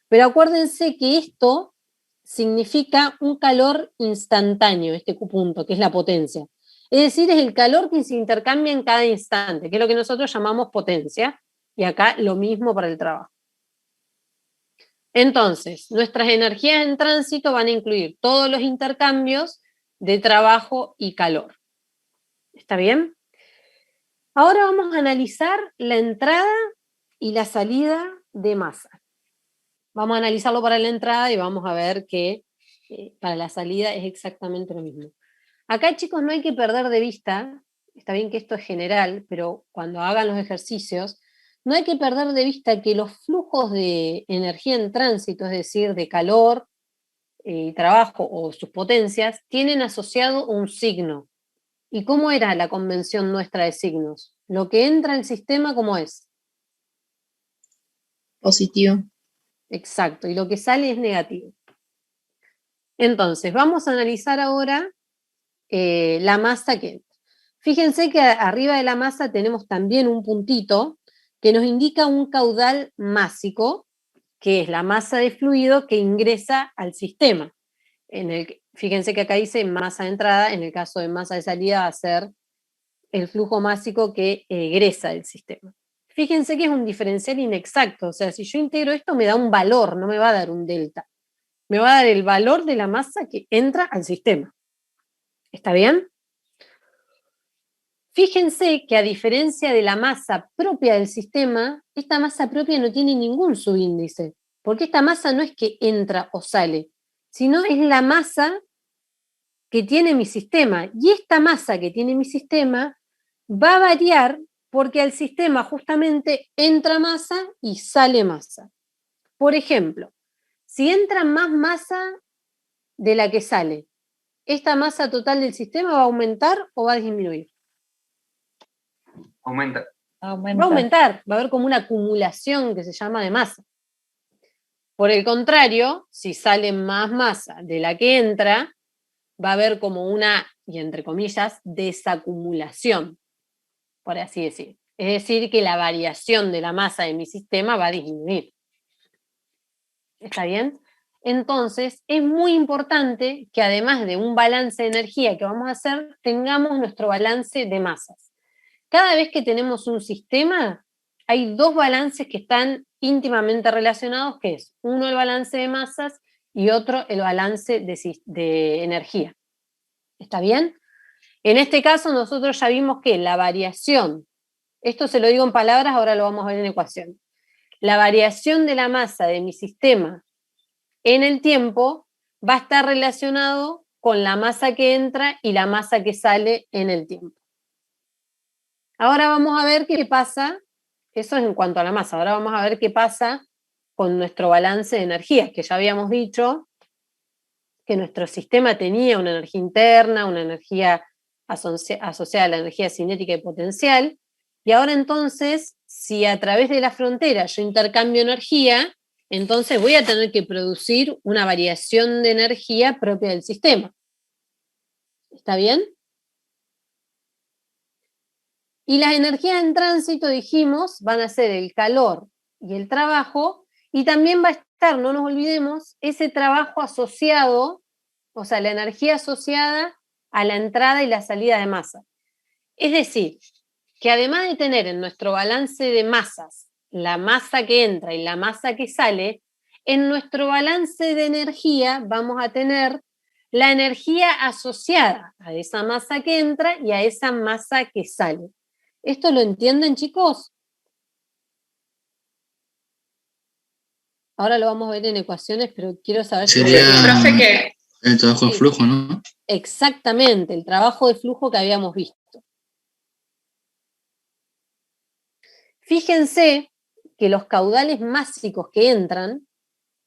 Pero acuérdense que esto significa un calor instantáneo, este punto, que es la potencia. Es decir, es el calor que se intercambia en cada instante, que es lo que nosotros llamamos potencia, y acá lo mismo para el trabajo. Entonces, nuestras energías en tránsito van a incluir todos los intercambios de trabajo y calor. ¿Está bien? Ahora vamos a analizar la entrada y la salida de masa. Vamos a analizarlo para la entrada y vamos a ver que para la salida es exactamente lo mismo. Acá, chicos, no hay que perder de vista, está bien que esto es general, pero cuando hagan los ejercicios, no hay que perder de vista que los flujos de energía en tránsito, es decir, de calor y trabajo o sus potencias, tienen asociado un signo. ¿Y cómo era la convención nuestra de signos? Lo que entra al sistema, ¿cómo es? Positivo. Exacto, y lo que sale es negativo. Entonces, vamos a analizar ahora la masa que entra. Fíjense que arriba de la masa tenemos también un puntito que nos indica un caudal másico, que es la masa de fluido que ingresa al sistema. Fíjense que acá dice masa de entrada, en el caso de masa de salida va a ser el flujo másico que egresa del sistema. Fíjense que es un diferencial inexacto, o sea, si yo integro esto me da un valor, no me va a dar un delta. Me va a dar el valor de la masa que entra al sistema. ¿Está bien? Fíjense que a diferencia de la masa propia del sistema, esta masa propia no tiene ningún subíndice, porque esta masa no es que entra o sale, sino es la masa que tiene mi sistema. Y esta masa que tiene mi sistema va a variar porque al sistema justamente entra masa y sale masa. Por ejemplo, si entra más masa de la que sale, ¿esta masa total del sistema va a aumentar o va a disminuir? Aumenta. Va a aumentar, va a haber como una acumulación que se llama de masa. Por el contrario, si sale más masa de la que entra, va a haber como una, y entre comillas, desacumulación, por así decir. Es decir, que la variación de la masa de mi sistema va a disminuir. ¿Está bien? Entonces, es muy importante que además de un balance de energía que vamos a hacer, tengamos nuestro balance de masas. Cada vez que tenemos un sistema, hay dos balances que están íntimamente relacionados, que es uno el balance de masas y otro el balance de energía. ¿Está bien? En este caso nosotros ya vimos que la variación, esto se lo digo en palabras, ahora lo vamos a ver en ecuación. La variación de la masa de mi sistema en el tiempo va a estar relacionado con la masa que entra y la masa que sale en el tiempo. Ahora vamos a ver qué pasa, eso es en cuanto a la masa, ahora vamos a ver qué pasa con nuestro balance de energía, que ya habíamos dicho que nuestro sistema tenía una energía interna, una energía asociada a la energía cinética y potencial, y ahora entonces, si a través de la frontera yo intercambio energía, entonces voy a tener que producir una variación de energía propia del sistema. ¿Está bien? Y las energías en tránsito, dijimos, van a ser el calor y el trabajo, y también va a estar, no nos olvidemos, ese trabajo asociado, o sea, la energía asociada a la entrada y la salida de masa. Es decir, que además de tener en nuestro balance de masas la masa que entra y la masa que sale, en nuestro balance de energía vamos a tener la energía asociada a esa masa que entra y a esa masa que sale. ¿Esto lo entienden, chicos? Ahora lo vamos a ver en ecuaciones, pero quiero saber si... Profe, que el trabajo de flujo, ¿no? Exactamente, el trabajo de flujo que habíamos visto. Fíjense que los caudales másicos que entran,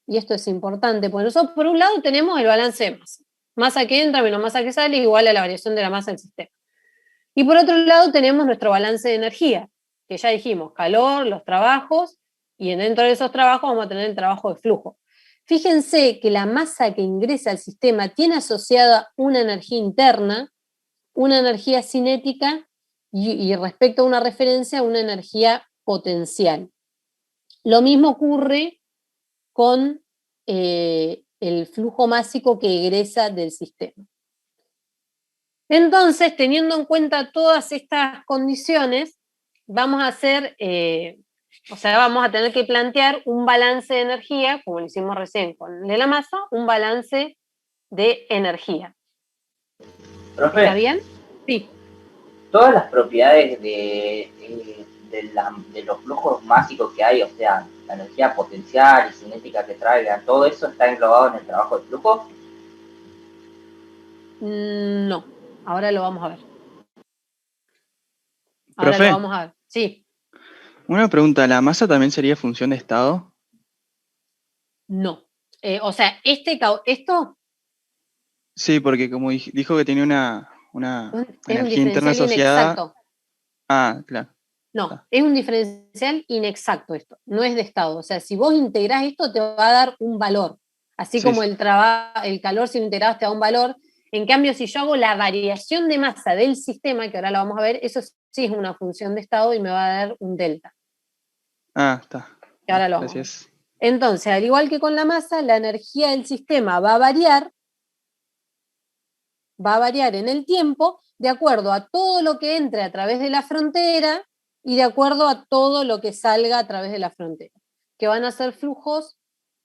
y esto es importante, porque nosotros por un lado tenemos el balance de masa. Masa que entra menos masa que sale igual a la variación de la masa del sistema. Y por otro lado tenemos nuestro balance de energía, que ya dijimos, calor, los trabajos, y dentro de esos trabajos vamos a tener el trabajo de flujo. Fíjense que la masa que ingresa al sistema tiene asociada una energía interna, una energía cinética y respecto a una referencia, una energía potencial. Lo mismo ocurre con el flujo másico que egresa del sistema. Entonces, teniendo en cuenta todas estas condiciones, vamos a hacer, vamos a tener que plantear un balance de energía, como lo hicimos recién con el de la masa, un balance de energía. Profe, ¿Está bien? Sí. todas las propiedades de los flujos másicos que hay, o sea, la energía potencial y cinética que traigan, todo eso está englobado en el trabajo de flujo. No, ahora lo vamos a ver. Ahora Profe, lo vamos a ver. Sí. una pregunta, ¿la masa también sería función de estado? No. Esto Sí, porque como dijo que tenía una es un energía interna diferencial asociada. inexacto. Ah, claro. No, es un diferencial inexacto esto, no es de estado. O sea, si vos integrás esto te va a dar un valor. Así Sí, como sí. el calor si lo integrás te da un valor. En cambio, si yo hago la variación de masa del sistema, que ahora lo vamos a ver, eso sí es una función de estado y me va a dar un delta. Ah, está. Que ahora lo vamos a ver. Gracias. Entonces, al igual que con la masa, la energía del sistema va a variar en el tiempo de acuerdo a todo lo que entre a través de la frontera y de acuerdo a todo lo que salga a través de la frontera, que van a ser flujos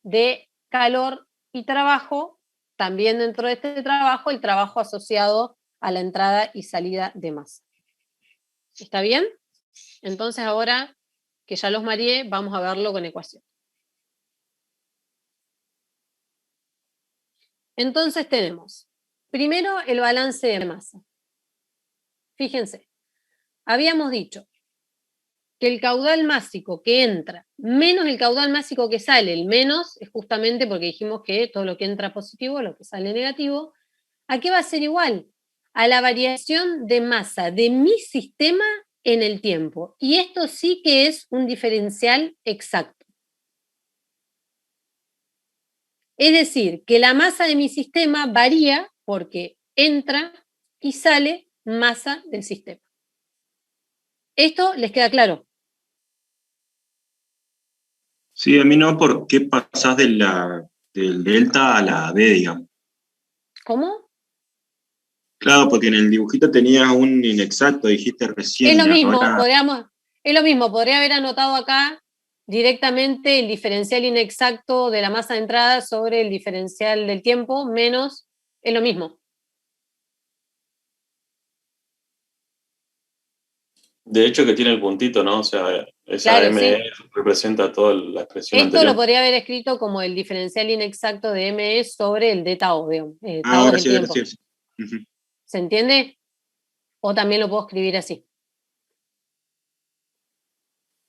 de calor y trabajo, también dentro de este trabajo, el trabajo asociado a la entrada y salida de masa. ¿Está bien? Entonces ahora que ya los mareé, vamos a verlo con ecuación. Entonces tenemos, primero, el balance de masa. Fíjense, habíamos dicho que el caudal másico que entra menos el caudal másico que sale, el menos es justamente porque dijimos que todo lo que entra positivo, lo que sale negativo, ¿a qué va a ser igual? A la variación de masa de mi sistema en el tiempo. Y esto sí que es un diferencial exacto. Es decir, que la masa de mi sistema varía porque entra y sale masa del sistema. ¿Esto les queda claro? Sí, a mí no, ¿por qué pasás del delta a la B, digamos? ¿Cómo? Claro, porque en el dibujito tenías un inexacto, dijiste recién. Es lo mismo, ahora... podría haber anotado acá directamente el diferencial inexacto de la masa de entrada sobre el diferencial del tiempo, menos, es lo mismo. De hecho que tiene el puntito, ¿no? O sea, esa Claro, ME sí. representa toda la expresión Esto anterior. lo podría haber escrito como el diferencial inexacto de ME sobre el de tau, digamos. Tau Ahora es sí, el ahora tiempo. sí. Uh-huh. ¿Se entiende? O también lo puedo escribir así.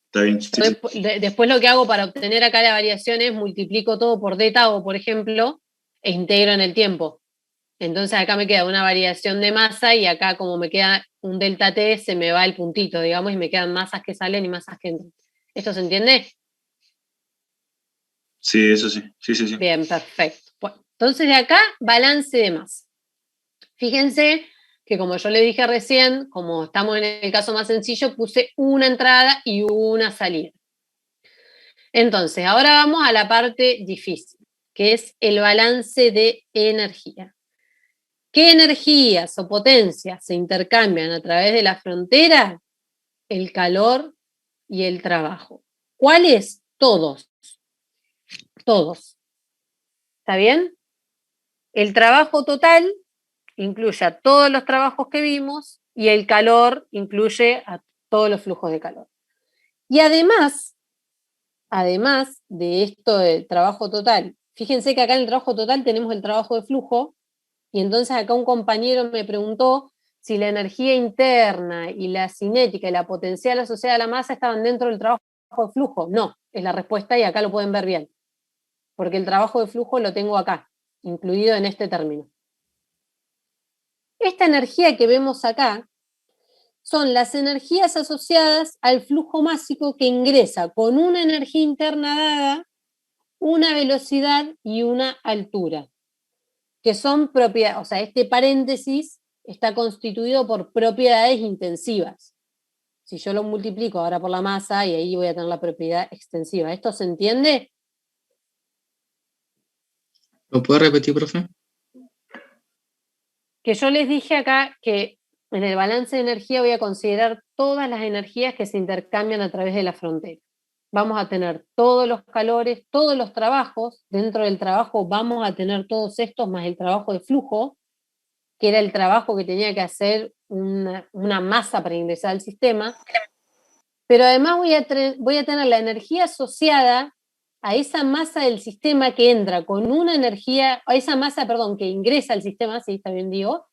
Está bien. Sí, sí. Después lo que hago para obtener acá la variación es multiplico todo por d tau, por ejemplo, e integro en el tiempo. Entonces acá me queda una variación de masa y acá como me queda un delta T, se me va el puntito, digamos, y me quedan masas que salen y masas que entran. ¿Esto se entiende? Sí, eso sí. Sí, sí, sí. Bien, perfecto. Bueno, entonces de acá, balance de masa. Fíjense que como yo le dije recién, como estamos en el caso más sencillo, puse una entrada y una salida. Entonces, ahora vamos a la parte difícil, que es el balance de energía. ¿Qué energías o potencias se intercambian a través de la frontera? El calor y el trabajo. ¿Cuáles? Todos. Todos. ¿Está bien? El trabajo total incluye a todos los trabajos que vimos y el calor incluye a todos los flujos de calor. Y además de esto del trabajo total, fíjense que acá en el trabajo total tenemos el trabajo de flujo, y entonces acá un compañero me preguntó si la energía interna y la cinética y la potencial asociada a la masa estaban dentro del trabajo de flujo. No, es la respuesta y acá lo pueden ver bien. Porque el trabajo de flujo lo tengo acá, incluido en este término. Esta energía que vemos acá son las energías asociadas al flujo másico que ingresa con una energía interna dada, una velocidad y una altura, que son propiedades, o sea, este paréntesis está constituido por propiedades intensivas. Si yo lo multiplico ahora por la masa, y ahí voy a tener la propiedad extensiva. ¿Esto se entiende? ¿Lo puede repetir, profe? Que yo les dije acá que en el balance de energía voy a considerar todas las energías que se intercambian a través de la frontera. Vamos a tener todos los calores, todos los trabajos. Dentro del trabajo vamos a tener todos estos, más el trabajo de flujo, que era el trabajo que tenía que hacer una masa para ingresar al sistema. Pero además voy a tener la energía asociada a esa masa del sistema que entra con una energía, a esa masa, perdón, que ingresa al sistema, sí, está bien digo,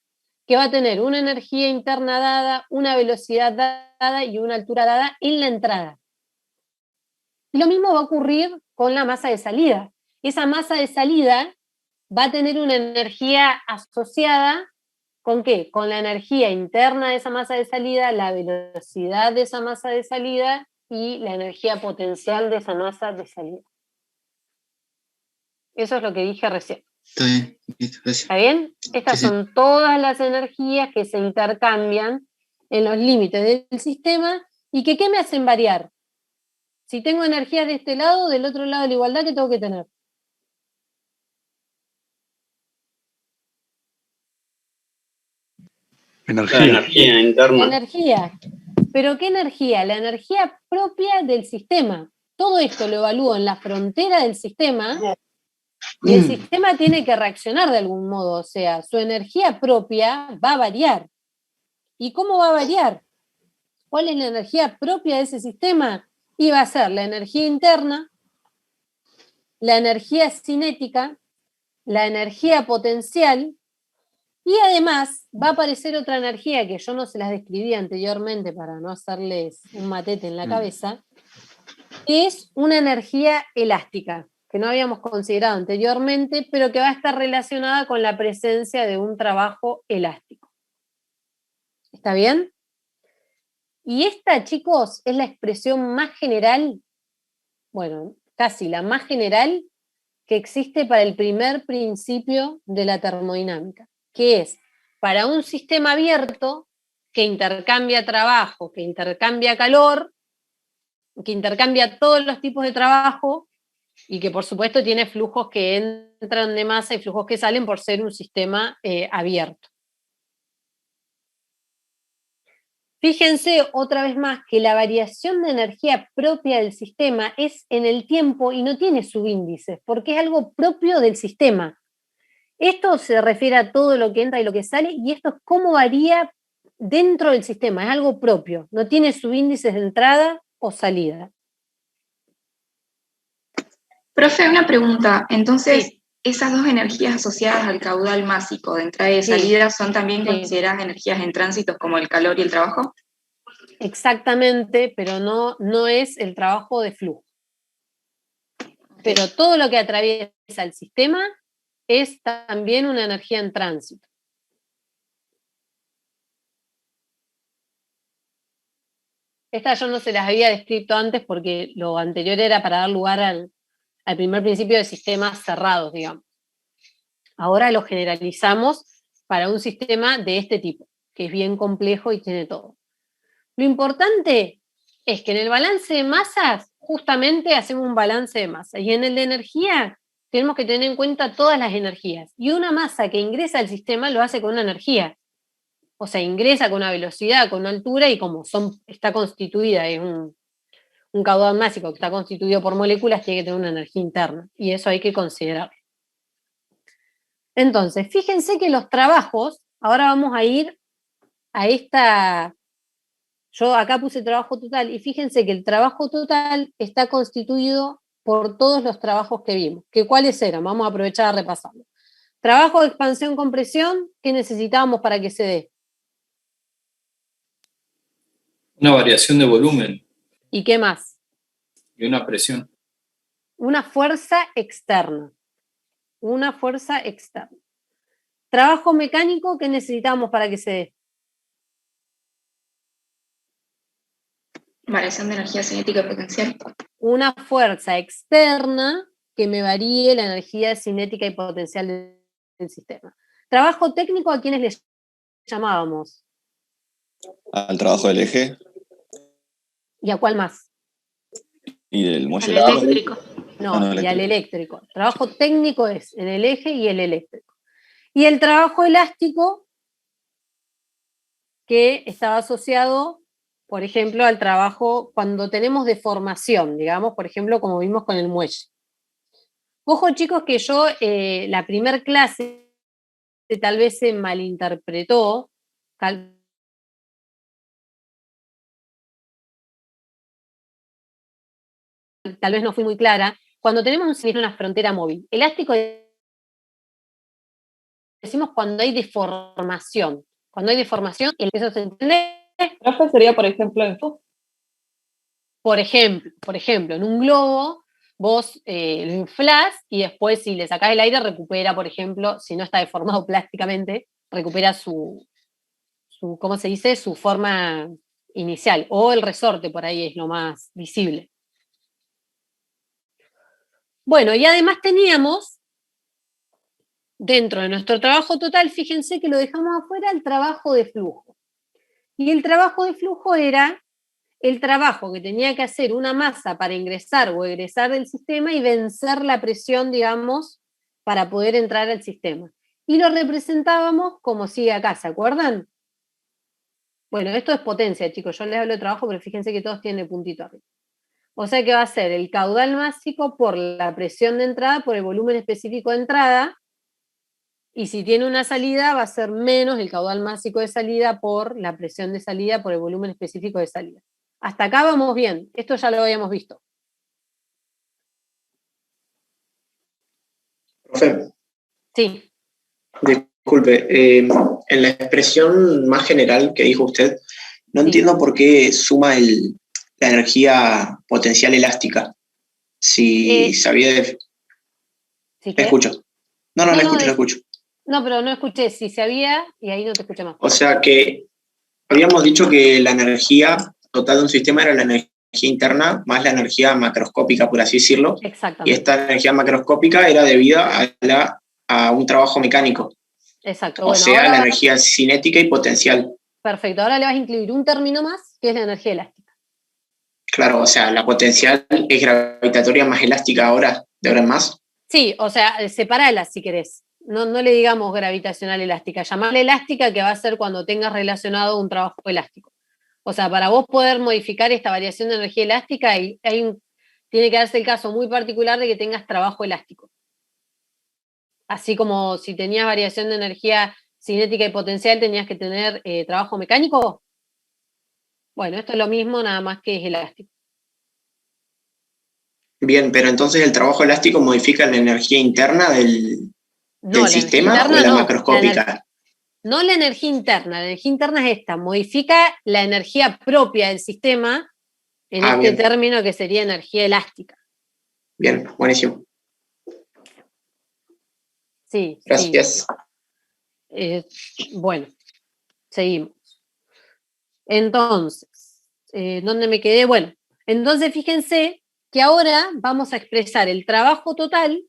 que va a tener una energía interna dada, una velocidad dada y una altura dada en la entrada. Y lo mismo va a ocurrir con la masa de salida. Esa masa de salida va a tener una energía asociada, ¿con qué? Con la energía interna de esa masa de salida, la velocidad de esa masa de salida y la energía potencial de esa masa de salida. Eso es lo que dije recién. Está bien, listo, gracias. ¿Está bien? Estas Sí, sí. son todas las energías que se intercambian en los límites del sistema y que ¿qué me hacen variar? Si tengo energías de este lado, del otro lado de la igualdad, ¿qué tengo que tener? Energía. La energía interna. Energía. ¿Pero qué energía? La energía propia del sistema. Todo esto lo evalúo en la frontera del sistema y el sistema tiene que reaccionar de algún modo, o sea, su energía propia va a variar. ¿Y cómo va a variar? ¿Cuál es la energía propia de ese sistema? Y va a ser la energía interna, la energía cinética, la energía potencial, y además va a aparecer otra energía que yo no se las describí anteriormente para no hacerles un matete en la cabeza, que es una energía elástica, que no habíamos considerado anteriormente, pero que va a estar relacionada con la presencia de un trabajo elástico. ¿Está bien? Y esta, chicos, es la expresión más general, bueno, casi la más general que existe para el primer principio de la termodinámica, que es para un sistema abierto que intercambia trabajo, que intercambia calor, que intercambia todos los tipos de trabajo y que por supuesto tiene flujos que entran de masa y flujos que salen por ser un sistema abierto. Fíjense otra vez más que la variación de energía propia del sistema es en el tiempo y no tiene subíndices, porque es algo propio del sistema. Esto se refiere a todo lo que entra y lo que sale, y esto es cómo varía dentro del sistema, es algo propio, no tiene subíndices de entrada o salida. Profe, una pregunta. Entonces, esas dos energías asociadas al caudal másico de entrada y de salida son también consideradas energías en tránsitos como el calor y el trabajo. Exactamente, pero no es el trabajo de flujo. Pero todo lo que atraviesa el sistema es también una energía en tránsito. Esta yo no se las había descrito antes porque lo anterior era para dar lugar al primer principio de sistemas cerrados, digamos. Ahora lo generalizamos para un sistema de este tipo, que es bien complejo y tiene todo. Lo importante es que en el balance de masas, justamente hacemos un balance de masa, y en el de energía tenemos que tener en cuenta todas las energías. Y una masa que ingresa al sistema lo hace con una energía. O sea, ingresa con una velocidad, con una altura, y como está constituida, es un caudal másico que está constituido por moléculas, tiene que tener una energía interna. Y eso hay que considerarlo. Entonces, fíjense que los trabajos, ahora vamos a ir a esta... Yo acá puse trabajo total, y fíjense que el trabajo total está constituido por todos los trabajos que vimos. ¿Cuáles eran? Vamos a aprovechar a repasarlo. Trabajo de expansión-compresión, ¿qué necesitábamos para que se dé? Una variación de volumen ¿Y qué más? y una presión. Una fuerza externa. Una fuerza externa. Trabajo mecánico que necesitamos para que se dé. Variación de energía cinética y potencial. Una fuerza externa que me varíe la energía cinética y potencial del sistema. Trabajo técnico, ¿a quiénes les llamábamos? Al trabajo del eje ¿Y a cuál más? y del muelle. Al eléctrico. No, no, y al eléctrico. eléctrico. Trabajo técnico es en el eje y el eléctrico. Y el trabajo elástico, que estaba asociado, por ejemplo, al trabajo cuando tenemos deformación, digamos, por ejemplo, como vimos con el muelle. Ojo, chicos, que yo la primer clase tal vez se malinterpretó, tal vez no fui muy clara. Cuando tenemos una frontera móvil, elástico decimos cuando hay deformación. Cuando hay deformación, eso se entiende. Profe, sería, por ejemplo, en Por ejemplo, en un globo, vos lo inflás y después, si le sacás el aire, recupera, por ejemplo, si no está deformado plásticamente, recupera su ¿cómo se dice? Su forma inicial. O el resorte, por ahí es lo más visible. Bueno, y además teníamos, dentro de nuestro trabajo total, fíjense que lo dejamos afuera, el trabajo de flujo. Y el trabajo de flujo era el trabajo que tenía que hacer una masa para ingresar o egresar del sistema y vencer la presión, digamos, para poder entrar al sistema. Y lo representábamos como sigue acá, ¿se acuerdan? Bueno, esto es potencia, chicos. Yo les hablo de trabajo, pero fíjense que todos tienen el puntito arriba. O sea que va a ser el caudal másico por la presión de entrada, por el volumen específico de entrada, y si tiene una salida va a ser menos el caudal másico de salida por la presión de salida, por el volumen específico de salida. Hasta acá vamos bien. Esto ya lo habíamos visto. Profe, Sí. disculpe, en la expresión más general que dijo usted, no entiendo por qué suma la energía potencial elástica. Si sabía de... ¿Sí qué? Escucho. No, lo escucho. No, pero no escuché. Si se había, y ahí no te escuché más. O sea que habíamos dicho que la energía total de un sistema era la energía interna más la energía macroscópica, por así decirlo. Exactamente. Y esta energía macroscópica era debida a un trabajo mecánico. Exacto. O bueno, sea, ahora la energía cinética y potencial. Perfecto. Ahora le vas a incluir un término más, que es la energía elástica. Claro, o sea, la potencial es gravitatoria más elástica ahora, de ahora en más. Sí, o sea, separala si querés. No le digamos gravitacional elástica, llamarle elástica, que va a ser cuando tengas relacionado un trabajo elástico. O sea, para vos poder modificar esta variación de energía elástica, tiene que darse el caso muy particular de que tengas trabajo elástico. Así como si tenías variación de energía cinética y potencial, tenías que tener trabajo mecánico. Bueno, esto es lo mismo, nada más que es elástico. Bien, pero entonces el trabajo elástico modifica la energía interna del sistema interna, o la macroscópica. No la energía interna. La energía interna es esta, modifica la energía propia del sistema en bien. término que sería energía elástica. Bien, buenísimo. Sí. Gracias. Sí. Bueno, seguimos. Entonces, ¿dónde me quedé? Bueno, entonces fíjense que ahora vamos a expresar el trabajo total,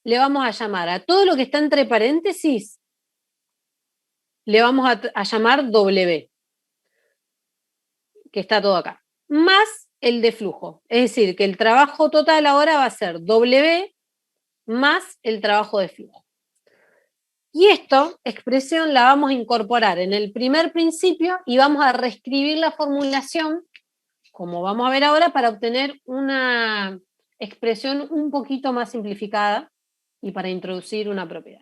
le vamos a llamar a todo lo que está entre paréntesis, le vamos a llamar W, que está todo acá, más el de flujo. Es decir, que el trabajo total ahora va a ser W más el trabajo de flujo. Y esta expresión la vamos a incorporar en el primer principio y vamos a reescribir la formulación, como vamos a ver ahora, para obtener una expresión un poquito más simplificada y para introducir una propiedad.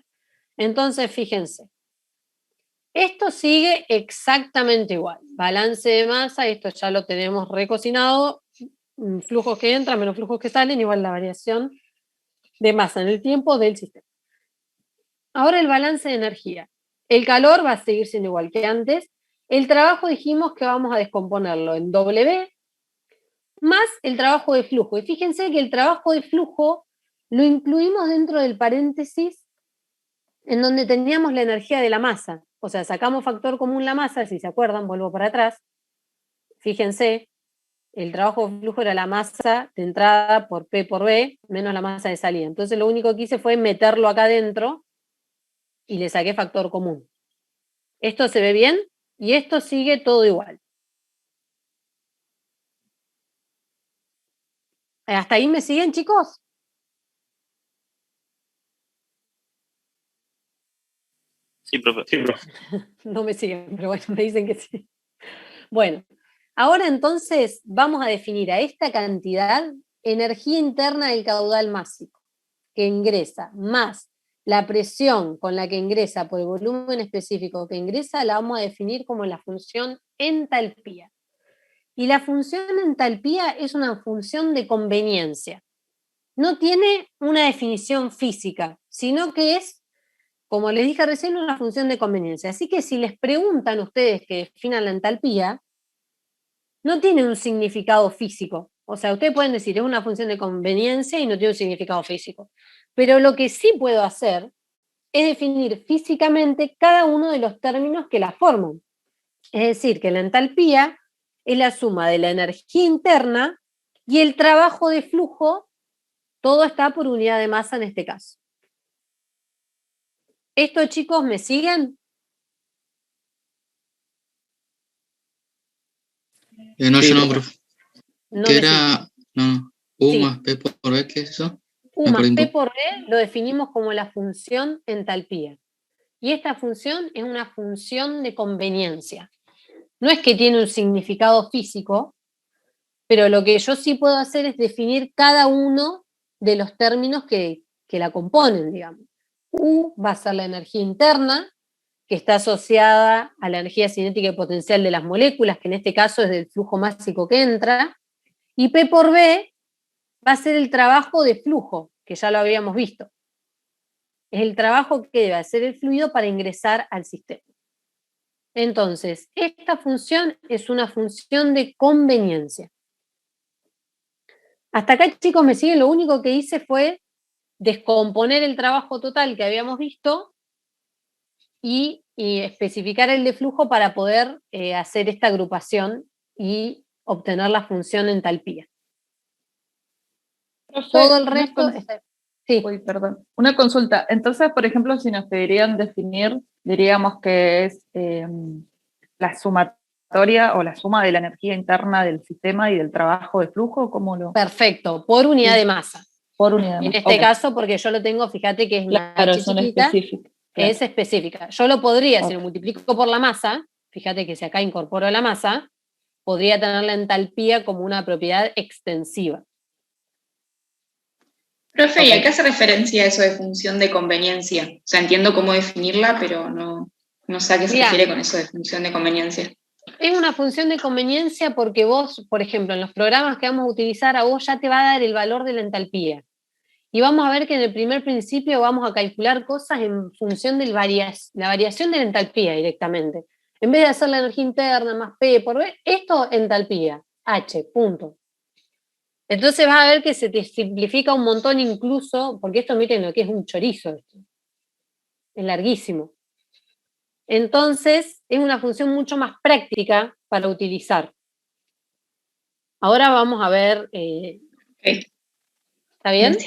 Entonces, fíjense, esto sigue exactamente igual. Balance de masa, esto ya lo tenemos recocinado, flujos que entran menos flujos que salen, igual la variación de masa en el tiempo del sistema. Ahora el balance de energía. El calor va a seguir siendo igual que antes, El trabajo dijimos que vamos a descomponerlo en W más el trabajo de flujo. Y fíjense que el trabajo de flujo lo incluimos dentro del paréntesis en donde teníamos la energía de la masa. O sea, sacamos factor común la masa, si se acuerdan, vuelvo para atrás. Fíjense, el trabajo de flujo era la masa de entrada por P por B menos la masa de salida. Entonces lo único que hice fue meterlo acá adentro y le saqué factor común. Esto se ve bien y esto sigue todo igual. ¿Hasta ahí me siguen, chicos? Sí, profe. Sí, profe. No me siguen, pero bueno, me dicen que sí. Bueno, ahora entonces vamos a definir a esta cantidad energía interna del caudal másico que ingresa, más la presión con la que ingresa por el volumen específico que ingresa, la vamos a definir como la función entalpía. Y la función entalpía es una función de conveniencia. No tiene una definición física, sino que es, como les dije recién, una función de conveniencia. Así que si les preguntan ustedes que definan la entalpía, no tiene un significado físico. O sea, ustedes pueden decir, es una función de conveniencia y no tiene un significado físico. Pero lo que sí puedo hacer es definir físicamente cada uno de los términos que la forman. Es decir, que la entalpía es la suma de la energía interna y el trabajo de flujo, todo está por unidad de masa en este caso. ¿Esto, chicos, me siguen? No, Sí, yo no, profe. no ¿Qué me era? No, U Sí. más P por B, ¿qué es eso? U Me más perdí. P por B lo definimos como la función entalpía. Y esta función es una función de conveniencia. No es que tiene un significado físico, pero lo que yo sí puedo hacer es definir cada uno de los términos que la componen, digamos. U va a ser la energía interna, que está asociada a la energía cinética y potencial de las moléculas, que en este caso es del flujo másico que entra, y P por B va a ser el trabajo de flujo, que ya lo habíamos visto. Es el trabajo que debe hacer el fluido para ingresar al sistema. Entonces, esta función es una función de conveniencia. Hasta acá, chicos, me siguen. Lo único que hice fue descomponer el trabajo total que habíamos visto y especificar el de flujo para poder hacer esta agrupación y obtener la función entalpía. Profe, Todo el resto está... Sí. Uy, perdón. Una consulta. Entonces, por ejemplo, si nos pedirían definir, diríamos que es la sumatoria o la suma de la energía interna del sistema y del trabajo de flujo, ¿cómo lo...? Perfecto, por unidad de masa. Por unidad de masa. En este caso, porque yo lo tengo, fíjate que es una Claro, H son chiquita, específicas. Claro. es específica. Yo lo podría, si lo multiplico por la masa, fíjate que si acá incorporo la masa, podría tener la entalpía como una propiedad extensiva. Profe, ¿y a qué hace referencia eso de función de conveniencia? O sea, entiendo cómo definirla, pero no sé a qué se refiere con eso de función de conveniencia. Es una función de conveniencia porque vos, por ejemplo, en los programas que vamos a utilizar, a vos ya te va a dar el valor de la entalpía. Y vamos a ver que en el primer principio vamos a calcular cosas en función de la variación de la entalpía directamente. En vez de hacer la energía interna más P por B, esto entalpía, H, punto. Entonces vas a ver que se te simplifica un montón incluso, porque esto miren lo que es un chorizo, esto. Es larguísimo. Entonces es una función mucho más práctica para utilizar. Ahora vamos a ver... ¿Está bien?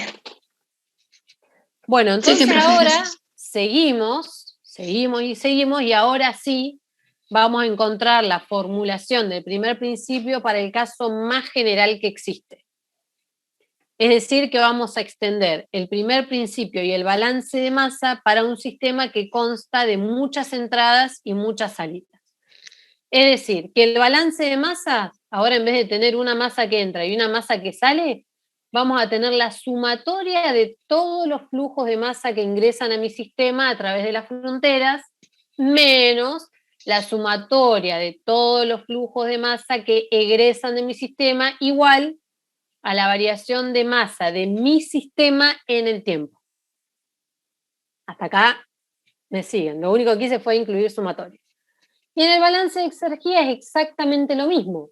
Bueno, entonces ahora seguimos y ahora sí vamos a encontrar la formulación del primer principio para el caso más general que existe. Es decir, que vamos a extender el primer principio y el balance de masa para un sistema que consta de muchas entradas y muchas salidas. Es decir, que el balance de masa, ahora en vez de tener una masa que entra y una masa que sale, vamos a tener la sumatoria de todos los flujos de masa que ingresan a mi sistema a través de las fronteras, menos la sumatoria de todos los flujos de masa que egresan de mi sistema, igual a la variación de masa de mi sistema en el tiempo. Hasta acá me siguen. Lo único que hice fue incluir sumatoria. Y en el balance de exergía es exactamente lo mismo.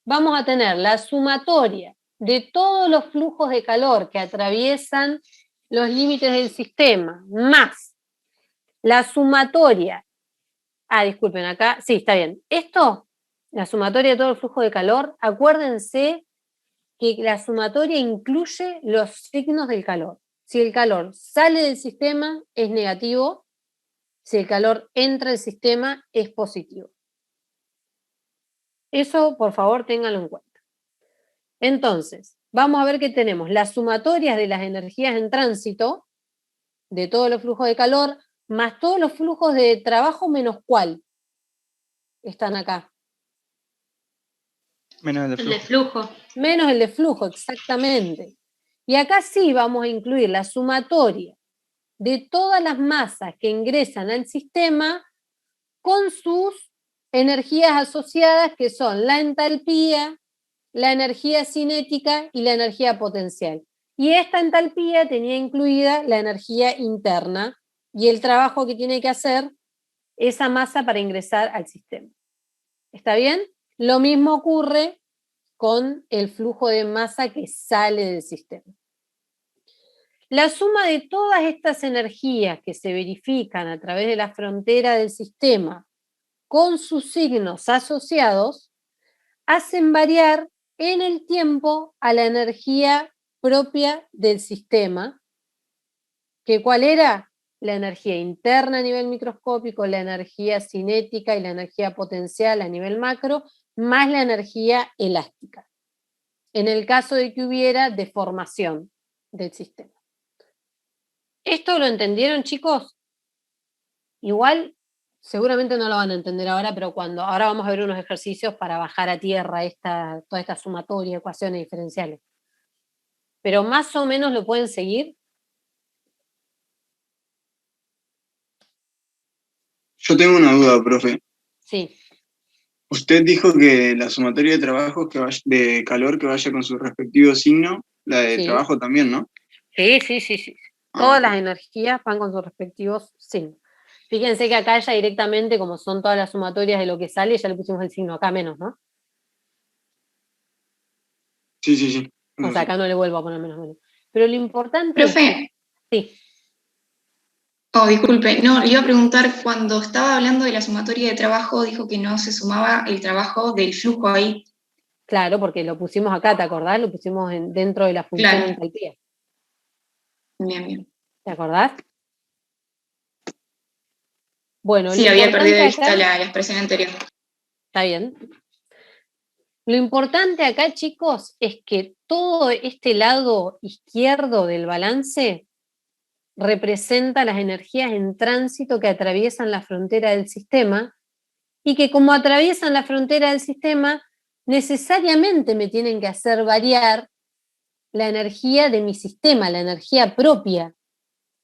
Vamos a tener la sumatoria de todos los flujos de calor que atraviesan los límites del sistema, más la sumatoria. Disculpen, acá, sí, está bien. Esto, la sumatoria de todo el flujo de calor, acuérdense que la sumatoria incluye los signos del calor. Si el calor sale del sistema, es negativo. Si el calor entra al sistema, es positivo. Eso, por favor, ténganlo en cuenta. Entonces, vamos a ver que tenemos las sumatorias de las energías en tránsito, de todos los flujos de calor, más todos los flujos de trabajo, menos ¿cuál? Están acá. Menos el de flujo. El de flujo. Menos el de flujo, exactamente. Y acá sí vamos a incluir la sumatoria de todas las masas que ingresan al sistema con sus energías asociadas, que son la entalpía, la energía cinética y la energía potencial. Y esta entalpía tenía incluida la energía interna y el trabajo que tiene que hacer esa masa para ingresar al sistema. ¿Está bien? Lo mismo ocurre con el flujo de masa que sale del sistema. La suma de todas estas energías que se verifican a través de la frontera del sistema con sus signos asociados hacen variar en el tiempo a la energía propia del sistema, que ¿cuál era? La energía interna a nivel microscópico, la energía cinética y la energía potencial a nivel macro, más la energía elástica, en el caso de que hubiera deformación del sistema. ¿Esto lo entendieron, chicos? Igual, seguramente no lo van a entender ahora, pero ahora vamos a ver unos ejercicios para bajar a tierra toda esta sumatoria, ecuaciones diferenciales. Pero más o menos lo pueden seguir. Yo tengo una duda, profe. Sí. Usted dijo que la sumatoria de trabajos de calor que vaya con su respectivo signo, la de trabajo también, ¿no? Sí. Todas las energías van con sus respectivos signos. Fíjense que acá ya directamente, como son todas las sumatorias de lo que sale, ya le pusimos el signo acá menos, ¿no? Sí. O sea, acá no le vuelvo a poner menos. Pero lo importante Profe. Sí. Oh, disculpe, no, le iba a preguntar, cuando estaba hablando de la sumatoria de trabajo, dijo que no se sumaba el trabajo del flujo ahí. Claro, porque lo pusimos acá, ¿te acordás? Lo pusimos dentro de la función entalpía. Bien. ¿Te acordás? Bueno, sí, había perdido de vista la expresión anterior. Está bien. Lo importante acá, chicos, es que todo este lado izquierdo del balance representa las energías en tránsito que atraviesan la frontera del sistema y que como atraviesan la frontera del sistema, necesariamente me tienen que hacer variar la energía de mi sistema, la energía propia,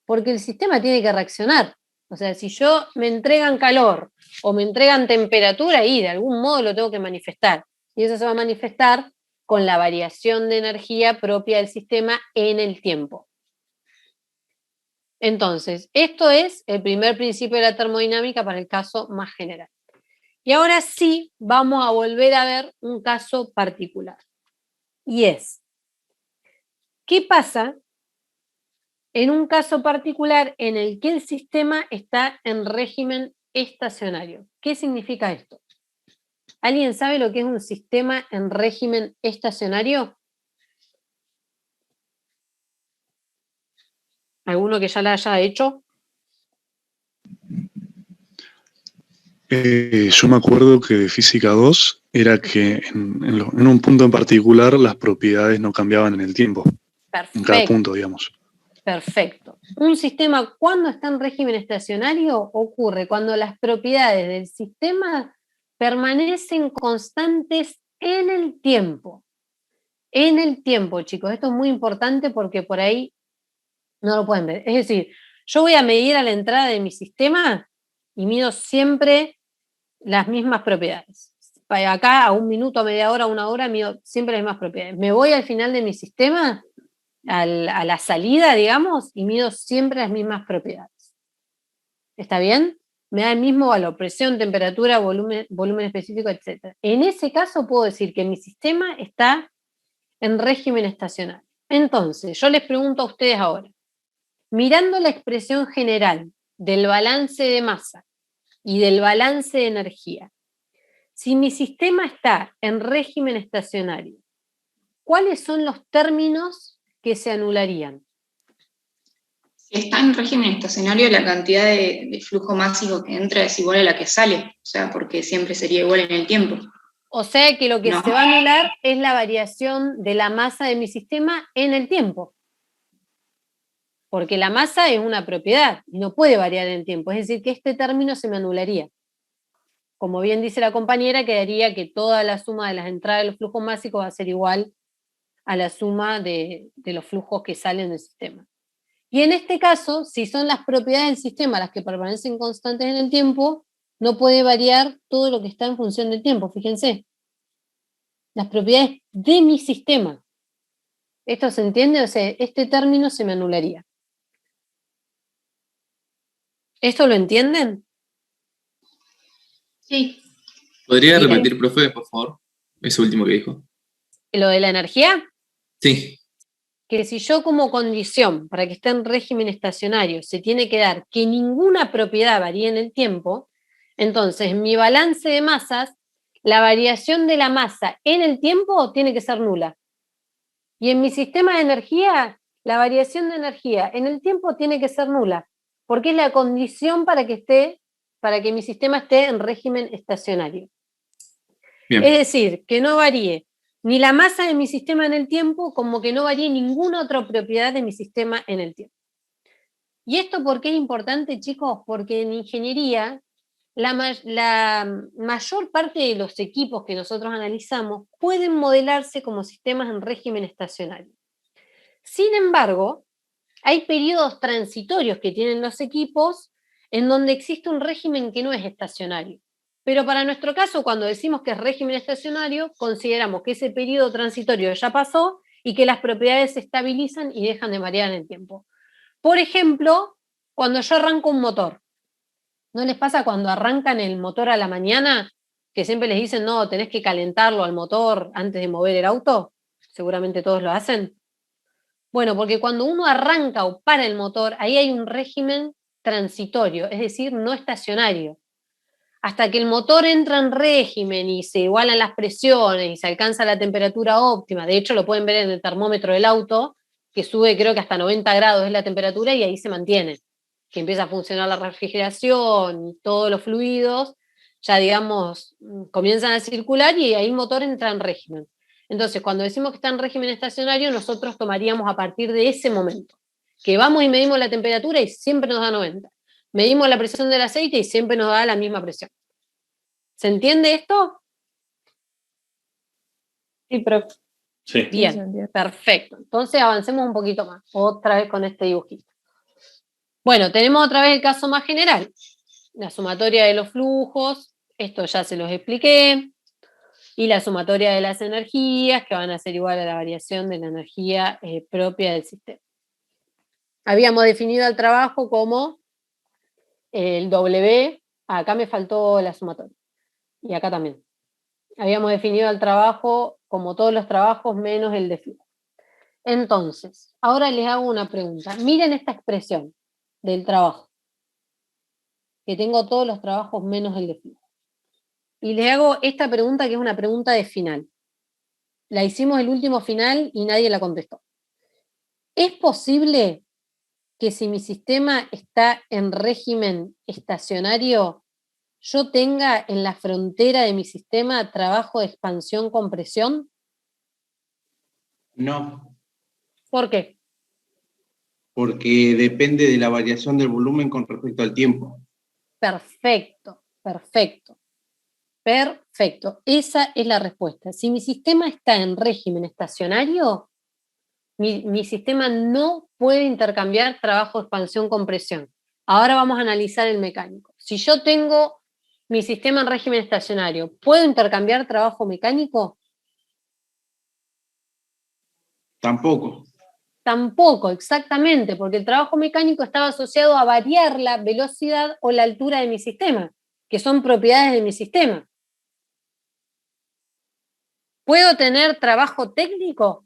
porque el sistema tiene que reaccionar. O sea, si me entregan calor o me entregan temperatura, y de algún modo lo tengo que manifestar. Y eso se va a manifestar con la variación de energía propia del sistema en el tiempo. Entonces, esto es el primer principio de la termodinámica para el caso más general. Y ahora sí vamos a volver a ver un caso particular. Y es, ¿qué pasa en un caso particular en el que el sistema está en régimen estacionario? ¿Qué significa esto? ¿Alguien sabe lo que es un sistema en régimen estacionario? ¿Alguno que ya la haya hecho? Yo me acuerdo que de Física 2 era que en un punto en particular las propiedades no cambiaban en el tiempo. Perfecto. En cada punto, digamos. Perfecto. Un sistema, cuando está en régimen estacionario, ocurre cuando las propiedades del sistema permanecen constantes en el tiempo. En el tiempo, chicos. Esto es muy importante porque por ahí no lo pueden ver. Es decir, yo voy a medir a la entrada de mi sistema y mido siempre las mismas propiedades. Acá a un minuto, a media hora, a una hora, mido siempre las mismas propiedades. Me voy al final de mi sistema, a la salida, digamos, y mido siempre las mismas propiedades. ¿Está bien? me da el mismo valor, presión, temperatura, volumen específico, etc. En ese caso puedo decir que mi sistema está en régimen estacionario. Entonces, yo les pregunto a ustedes ahora, mirando la expresión general del balance de masa y del balance de energía, si mi sistema está en régimen estacionario, ¿cuáles son los términos que se anularían? Si está en régimen estacionario, la cantidad de flujo másico que entra es igual a la que sale, o sea, porque siempre sería igual en el tiempo. O sea que lo que No. se va a anular es la variación de la masa de mi sistema en el tiempo. Porque la masa es una propiedad y no puede variar en el tiempo. Es decir, que este término se me anularía. Como bien dice la compañera, quedaría que toda la suma de las entradas de los flujos másicos va a ser igual a la suma de los flujos que salen del sistema. Y en este caso, si son las propiedades del sistema las que permanecen constantes en el tiempo, no puede variar todo lo que está en función del tiempo, fíjense. Las propiedades de mi sistema. ¿Esto se entiende? O sea, este término se me anularía. ¿Esto lo entienden? Sí. ¿Podría Bien. repetir, profe, por favor? Ese último que dijo. ¿Lo de la energía? Sí. Que si yo como condición para que esté en régimen estacionario se tiene que dar que ninguna propiedad varíe en el tiempo, entonces en mi balance de masas, la variación de la masa en el tiempo tiene que ser nula. Y en mi sistema de energía, la variación de energía en el tiempo tiene que ser nula, porque es la condición para que mi sistema esté en régimen estacionario. Bien. Es decir, que no varíe ni la masa de mi sistema en el tiempo, como que no varíe ninguna otra propiedad de mi sistema en el tiempo. ¿Y esto por qué es importante, chicos? Porque en ingeniería, la mayor parte de los equipos que nosotros analizamos pueden modelarse como sistemas en régimen estacionario. Sin embargo, hay periodos transitorios que tienen los equipos en donde existe un régimen que no es estacionario. Pero para nuestro caso, cuando decimos que es régimen estacionario, consideramos que ese periodo transitorio ya pasó y que las propiedades se estabilizan y dejan de variar en el tiempo. Por ejemplo, cuando yo arranco un motor. ¿No les pasa cuando arrancan el motor a la mañana que siempre les dicen, no, tenés que calentarlo al motor antes de mover el auto? Seguramente todos lo hacen. Bueno, porque cuando uno arranca o para el motor, ahí hay un régimen transitorio, es decir, no estacionario. Hasta que el motor entra en régimen y se igualan las presiones y se alcanza la temperatura óptima, de hecho lo pueden ver en el termómetro del auto, que sube creo que hasta 90 grados es la temperatura y ahí se mantiene, que empieza a funcionar la refrigeración y todos los fluidos, ya digamos, comienzan a circular y ahí el motor entra en régimen. Entonces, cuando decimos que está en régimen estacionario, nosotros tomaríamos a partir de ese momento, que vamos y medimos la temperatura y siempre nos da 90. Medimos la presión del aceite y siempre nos da la misma presión. ¿Se entiende esto? Sí, pero... Sí. Bien, perfecto. Entonces avancemos un poquito más, otra vez con este dibujito. Bueno, tenemos otra vez el caso más general. La sumatoria de los flujos, esto ya se los expliqué, y la sumatoria de las energías, que van a ser igual a la variación de la energía propia del sistema. Habíamos definido el trabajo como el W, acá me faltó la sumatoria, y acá también. Habíamos definido el trabajo como todos los trabajos menos el de flujo. Entonces, ahora les hago una pregunta. Miren esta expresión del trabajo, que tengo todos los trabajos menos el de flujo. Y les hago esta pregunta que es una pregunta de final. La hicimos el último final y nadie la contestó. ¿Es posible que si mi sistema está en régimen estacionario, yo tenga en la frontera de mi sistema trabajo de expansión-compresión? No, ¿Por qué? porque depende de la variación del volumen con respecto al tiempo. Perfecto, perfecto. Perfecto, esa es la respuesta. Si mi sistema está en régimen estacionario, mi sistema no puede intercambiar trabajo de expansión-compresión. Ahora vamos a analizar el mecánico. Si yo tengo mi sistema en régimen estacionario, ¿puedo intercambiar trabajo mecánico? Tampoco. Tampoco, exactamente, porque el trabajo mecánico estaba asociado a variar la velocidad o la altura de mi sistema, que son propiedades de mi sistema. ¿Puedo tener trabajo técnico?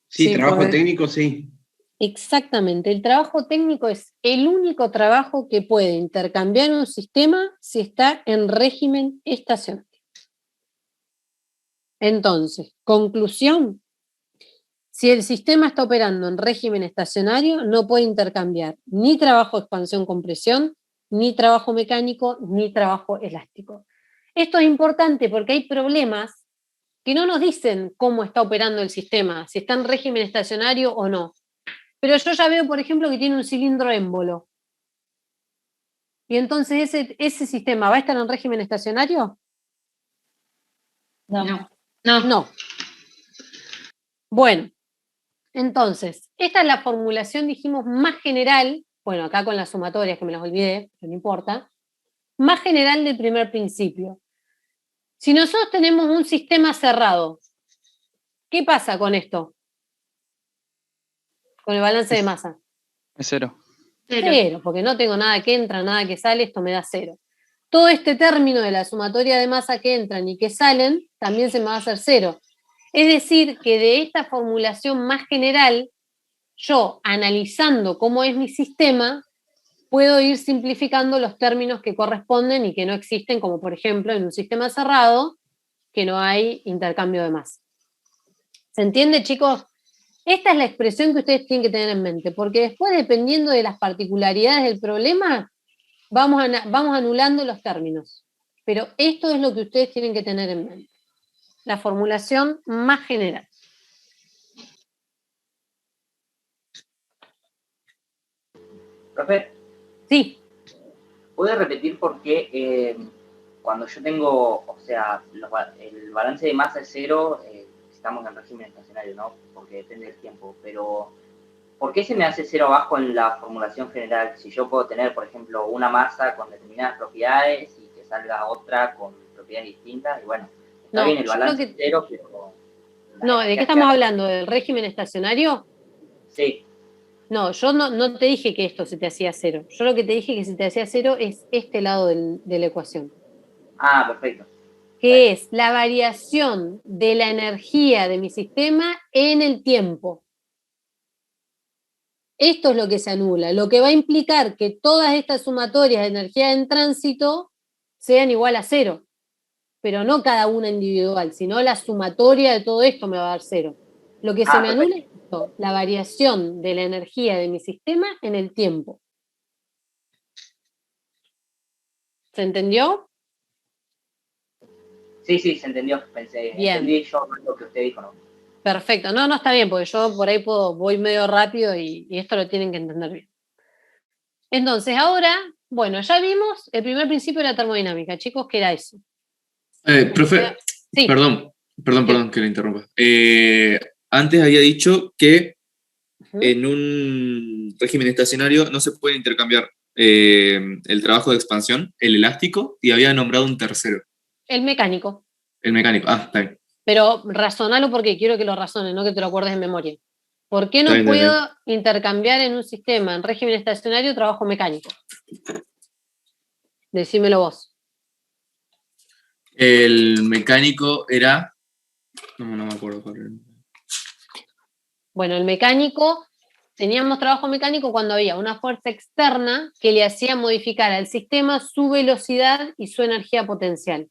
Sí, Sí, trabajo pues. técnico, sí. Exactamente, el trabajo técnico es el único trabajo que puede intercambiar un sistema si está en régimen estacionario. Entonces, conclusión, si el sistema está operando en régimen estacionario, no puede intercambiar ni trabajo expansión-compresión, ni trabajo mecánico, ni trabajo elástico. Esto es importante porque hay problemas que no nos dicen cómo está operando el sistema, si está en régimen estacionario o no. Pero yo ya veo, por ejemplo, que tiene un cilindro émbolo. Y entonces, ¿ese sistema va a estar en régimen estacionario? No. No. Bueno, entonces, esta es la formulación, dijimos, más general, bueno, acá con las sumatorias que me las olvidé, pero no importa, más general del primer principio. Si nosotros tenemos un sistema cerrado, ¿qué pasa con esto? Con el balance de masa. Es 0. Cero, porque no tengo nada que entra, nada que sale, esto me da 0. Todo este término de la sumatoria de masa que entran y que salen, también se me va a hacer 0. Es decir, que de esta formulación más general, yo, analizando cómo es mi sistema, puedo ir simplificando los términos que corresponden y que no existen, como por ejemplo en un sistema cerrado, que no hay intercambio de masa. ¿Se entiende, chicos? Esta es la expresión que ustedes tienen que tener en mente, porque después, dependiendo de las particularidades del problema, vamos anulando los términos. Pero esto es lo que ustedes tienen que tener en mente. La formulación más general. Profe. Sí. ¿Puede repetir por qué cuando yo tengo, o sea, el balance de masa es 0, estamos en régimen estacionario, ¿no? Porque depende del tiempo, pero ¿por qué se me hace 0 abajo en la formulación general? Si yo puedo tener, por ejemplo, una masa con determinadas propiedades y que salga otra con propiedades distintas, y bueno, está bien el balance es 0, pero... No, ¿de qué estamos hablando? ¿Del régimen estacionario? Sí. No, yo no te dije que esto se te hacía 0. Yo lo que te dije que se te hacía 0 es este lado de la ecuación. Ah, perfecto. Que es la variación de la energía de mi sistema en el tiempo. Esto es lo que se anula, lo que va a implicar que todas estas sumatorias de energía en tránsito sean igual a 0, pero no cada una individual, sino la sumatoria de todo esto me va a dar 0. Lo que se me anula es esto, la variación de la energía de mi sistema en el tiempo. ¿Se entendió? Sí, se entendió. Entendí yo lo que usted dijo, ¿no? Perfecto. No, está bien, porque yo por ahí voy medio rápido y esto lo tienen que entender bien. Entonces, ahora, bueno, ya vimos el primer principio de la termodinámica, chicos, que era eso. Profe, sí. Perdón que le interrumpa. Antes había dicho que en un régimen estacionario no se puede intercambiar el trabajo de expansión, el elástico, y había nombrado un tercero. El mecánico. El mecánico, está bien. Pero razonalo porque quiero que lo razones, no que te lo acuerdes de memoria. ¿Por qué no puedo intercambiar en un sistema en régimen estacionario trabajo mecánico? Decímelo vos. El mecánico era... No me acuerdo cuál era. Bueno, el mecánico, teníamos trabajo mecánico cuando había una fuerza externa que le hacía modificar al sistema su velocidad y su energía potencial.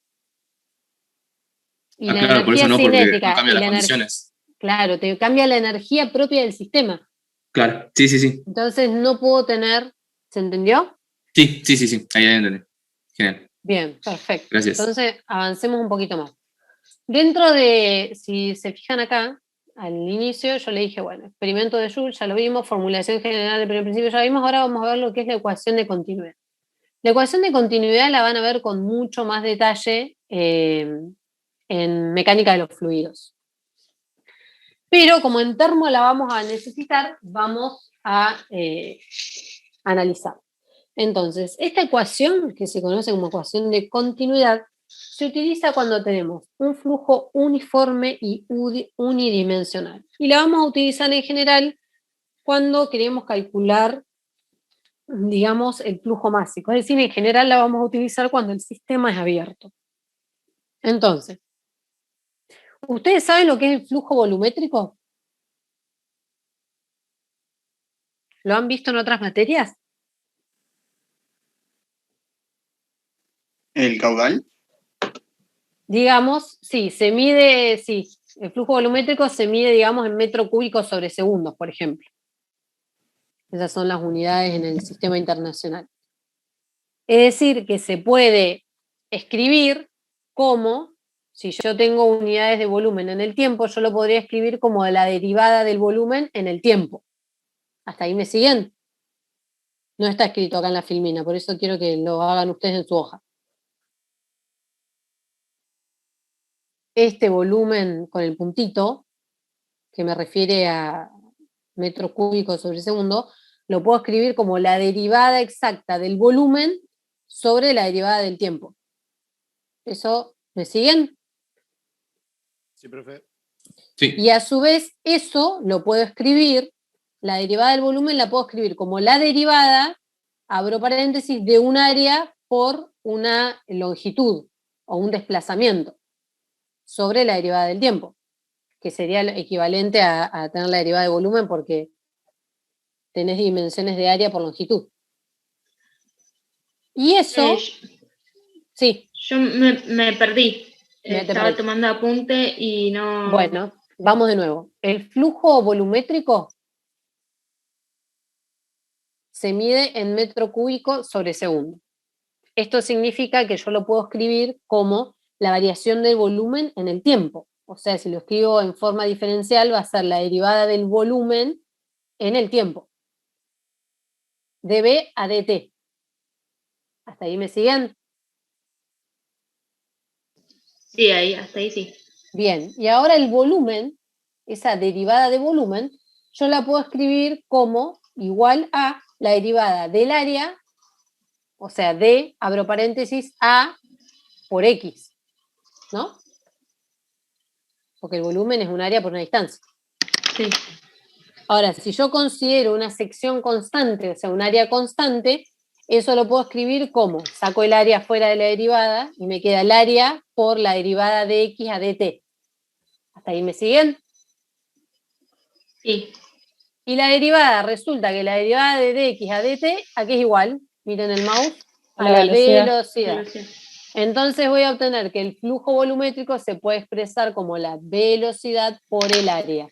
Y la claro, por eso no, cinética, porque no cambia las condiciones. Claro, te cambia la energía propia del sistema. Claro, sí. Entonces no puedo tener, ¿se entendió? Sí, ahí entendí. Genial. Bien, perfecto. Gracias. Entonces avancemos un poquito más. Dentro de, si se fijan acá, al inicio yo le dije, bueno, experimento de Joule, ya lo vimos, formulación general del primer principio ya lo vimos, ahora vamos a ver lo que es la ecuación de continuidad. La ecuación de continuidad la van a ver con mucho más detalle en mecánica de los fluidos. Pero como en termo la vamos a necesitar, vamos a analizar. Entonces, esta ecuación, que se conoce como ecuación de continuidad, se utiliza cuando tenemos un flujo uniforme y unidimensional. Y la vamos a utilizar en general cuando queremos calcular, digamos, el flujo másico. Es decir, en general la vamos a utilizar cuando el sistema es abierto. Entonces, ¿ustedes saben lo que es el flujo volumétrico? ¿Lo han visto en otras materias? ¿El caudal? Digamos, sí, se mide, sí, el flujo volumétrico se mide, digamos, en metro cúbico sobre segundos, por ejemplo. Esas son las unidades en el sistema internacional. Es decir, que se puede escribir como, si yo tengo unidades de volumen en el tiempo, yo lo podría escribir como la derivada del volumen en el tiempo. ¿Hasta ahí me siguen? No está escrito acá en la filmina, por eso quiero que lo hagan ustedes en su hoja. Este volumen con el puntito, que me refiere a metro cúbico sobre segundo, lo puedo escribir como la derivada exacta del volumen sobre la derivada del tiempo. ¿Eso me siguen? Sí, profe. Sí. Y a su vez, eso lo puedo escribir, la derivada del volumen la puedo escribir como la derivada, abro paréntesis, de un área por una longitud o un desplazamiento sobre la derivada del tiempo, que sería el equivalente a tener la derivada de volumen porque tenés dimensiones de área por longitud. Y eso... sí. Yo me perdí. Te Estaba perdí. tomando apunte y no... Bueno, vamos de nuevo. El flujo volumétrico se mide en metro cúbico sobre segundo. Esto significa que yo lo puedo escribir como la variación del volumen en el tiempo. O sea, si lo escribo en forma diferencial, va a ser la derivada del volumen en el tiempo. dB a dt. ¿Hasta ahí me siguen? Sí, ahí, hasta ahí sí. Bien, y ahora el volumen, esa derivada de volumen, yo la puedo escribir como igual a la derivada del área, o sea, D, abro paréntesis, A por X, ¿no? Porque el volumen es un área por una distancia. Sí. Ahora, si yo considero una sección constante, o sea, un área constante, eso lo puedo escribir como, saco el área fuera de la derivada y me queda el área por la derivada de X a dt. ¿Hasta ahí me siguen? Sí. Y la derivada, resulta que la derivada de dx a dt, ¿a qué es igual? Miren el mouse, a la velocidad. Entonces voy a obtener que el flujo volumétrico se puede expresar como la velocidad por el área.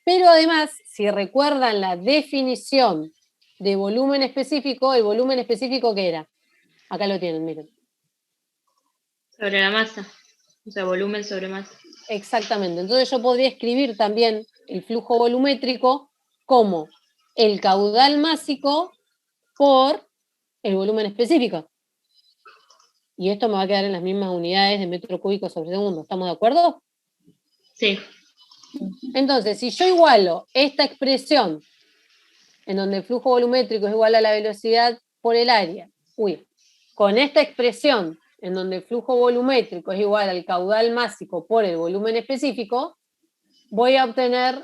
Pero además, si recuerdan la definición de volumen específico, ¿el volumen específico qué era? Acá lo tienen, miren. Sobre la masa. O sea, volumen sobre masa. Exactamente. Entonces yo podría escribir también el flujo volumétrico como el caudal másico por el volumen específico. Y esto me va a quedar en las mismas unidades de metro cúbico sobre segundo. ¿Estamos de acuerdo? Sí. Entonces, si yo igualo esta expresión, en donde el flujo volumétrico es igual a la velocidad por el área, con esta expresión, en donde el flujo volumétrico es igual al caudal másico por el volumen específico, voy a obtener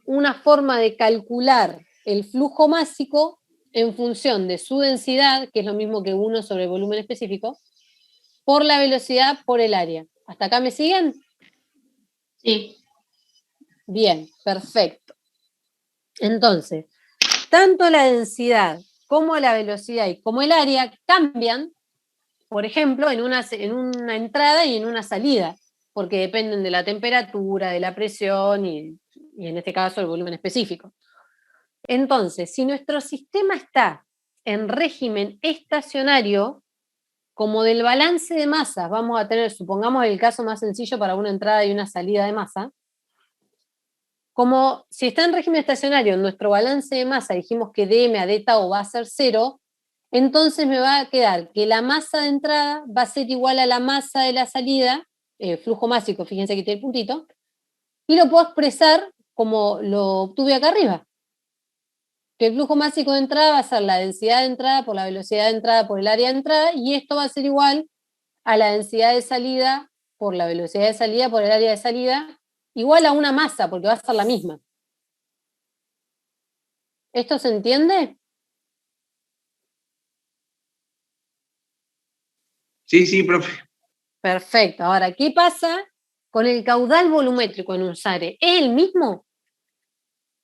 una forma de calcular el flujo másico en función de su densidad, que es lo mismo que 1 sobre el volumen específico, por la velocidad por el área. ¿Hasta acá me siguen? Sí. Bien, perfecto. Entonces, tanto la densidad como la velocidad y como el área cambian, por ejemplo, en una entrada y en una salida, porque dependen de la temperatura, de la presión y en este caso el volumen específico. Entonces, si nuestro sistema está en régimen estacionario, como del balance de masas vamos a tener, supongamos el caso más sencillo para una entrada y una salida de masa, como si está en régimen estacionario, en nuestro balance de masa dijimos que dm a d tau va a ser 0, entonces me va a quedar que la masa de entrada va a ser igual a la masa de la salida, flujo másico, fíjense que tiene el puntito, y lo puedo expresar como lo obtuve acá arriba. que el flujo másico de entrada va a ser la densidad de entrada por la velocidad de entrada por el área de entrada, y esto va a ser igual a la densidad de salida por la velocidad de salida por el área de salida, igual a una masa, porque va a ser la misma. ¿Esto se entiende? Sí, profe. Perfecto. Ahora, ¿qué pasa con el caudal volumétrico en un SARE? ¿Es el mismo?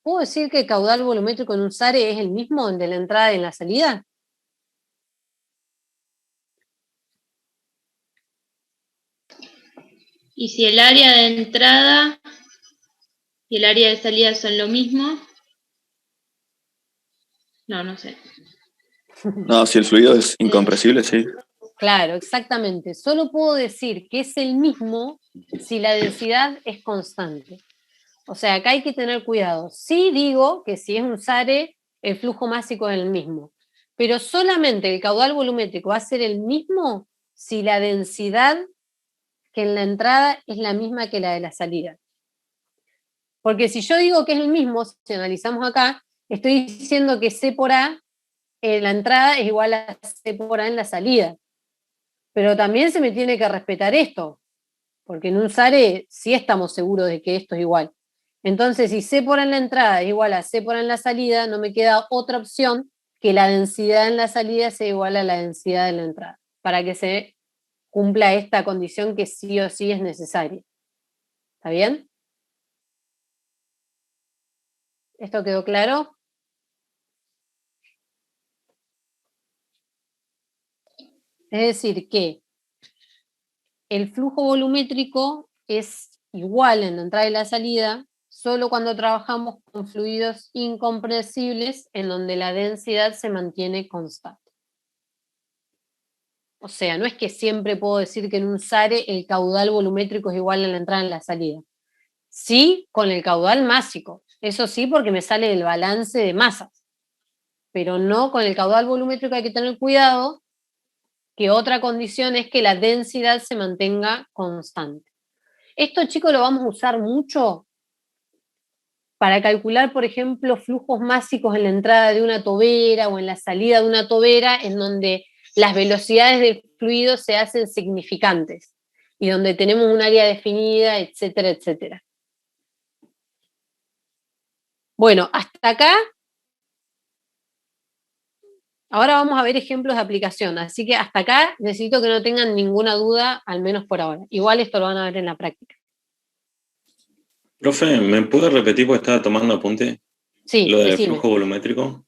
¿Puedo decir que el caudal volumétrico en un SARE es el mismo el de la entrada y en la salida? Y si el área de entrada y el área de salida son lo mismo, no sé. No, si el fluido es incompresible, sí. Claro, exactamente. Solo puedo decir que es el mismo si la densidad es constante. O sea, acá hay que tener cuidado. Sí digo que si es un SARE, el flujo másico es el mismo. Pero solamente el caudal volumétrico va a ser el mismo si la densidad que en la entrada es la misma que la de la salida. Porque si yo digo que es el mismo, si analizamos acá, estoy diciendo que C por A en la entrada es igual a C por A en la salida. Pero también se me tiene que respetar esto, porque en un SARE sí estamos seguros de que esto es igual. Entonces, si C por A en la entrada es igual a C por A en la salida, no me queda otra opción que la densidad en la salida sea igual a la densidad en la entrada, para que se cumpla esta condición que sí o sí es necesaria. ¿Está bien? ¿Esto quedó claro? Es decir, que el flujo volumétrico es igual en la entrada y la salida, solo cuando trabajamos con fluidos incompresibles en donde la densidad se mantiene constante. O sea, no es que siempre puedo decir que en un SARE el caudal volumétrico es igual en la entrada y en la salida. Sí, con el caudal másico. Eso sí, porque me sale del balance de masas. Pero no con el caudal volumétrico. Hay que tener cuidado que otra condición es que la densidad se mantenga constante. Esto, chicos, lo vamos a usar mucho para calcular, por ejemplo, flujos másicos en la entrada de una tobera o en la salida de una tobera, en donde las velocidades del fluido se hacen significantes y donde tenemos un área definida, etcétera, etcétera. Bueno, hasta acá. Ahora vamos a ver ejemplos de aplicación, así que hasta acá necesito que no tengan ninguna duda, al menos por ahora. Igual esto lo van a ver en la práctica. Profe, ¿me puede repetir porque estaba tomando apunte? Sí, Lo del decime. flujo volumétrico.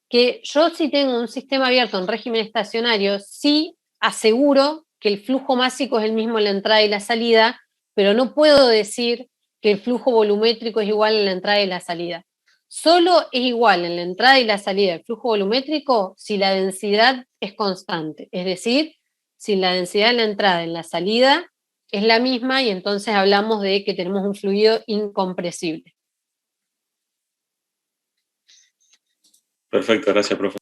Que yo si tengo un sistema abierto en régimen estacionario, sí aseguro que el flujo másico es el mismo en la entrada y la salida, pero no puedo decir que el flujo volumétrico es igual en la entrada y la salida. Solo es igual en la entrada y la salida del flujo volumétrico si la densidad es constante, es decir, si la densidad en la entrada y en la salida es la misma y entonces hablamos de que tenemos un fluido incompresible. Perfecto, gracias, profe.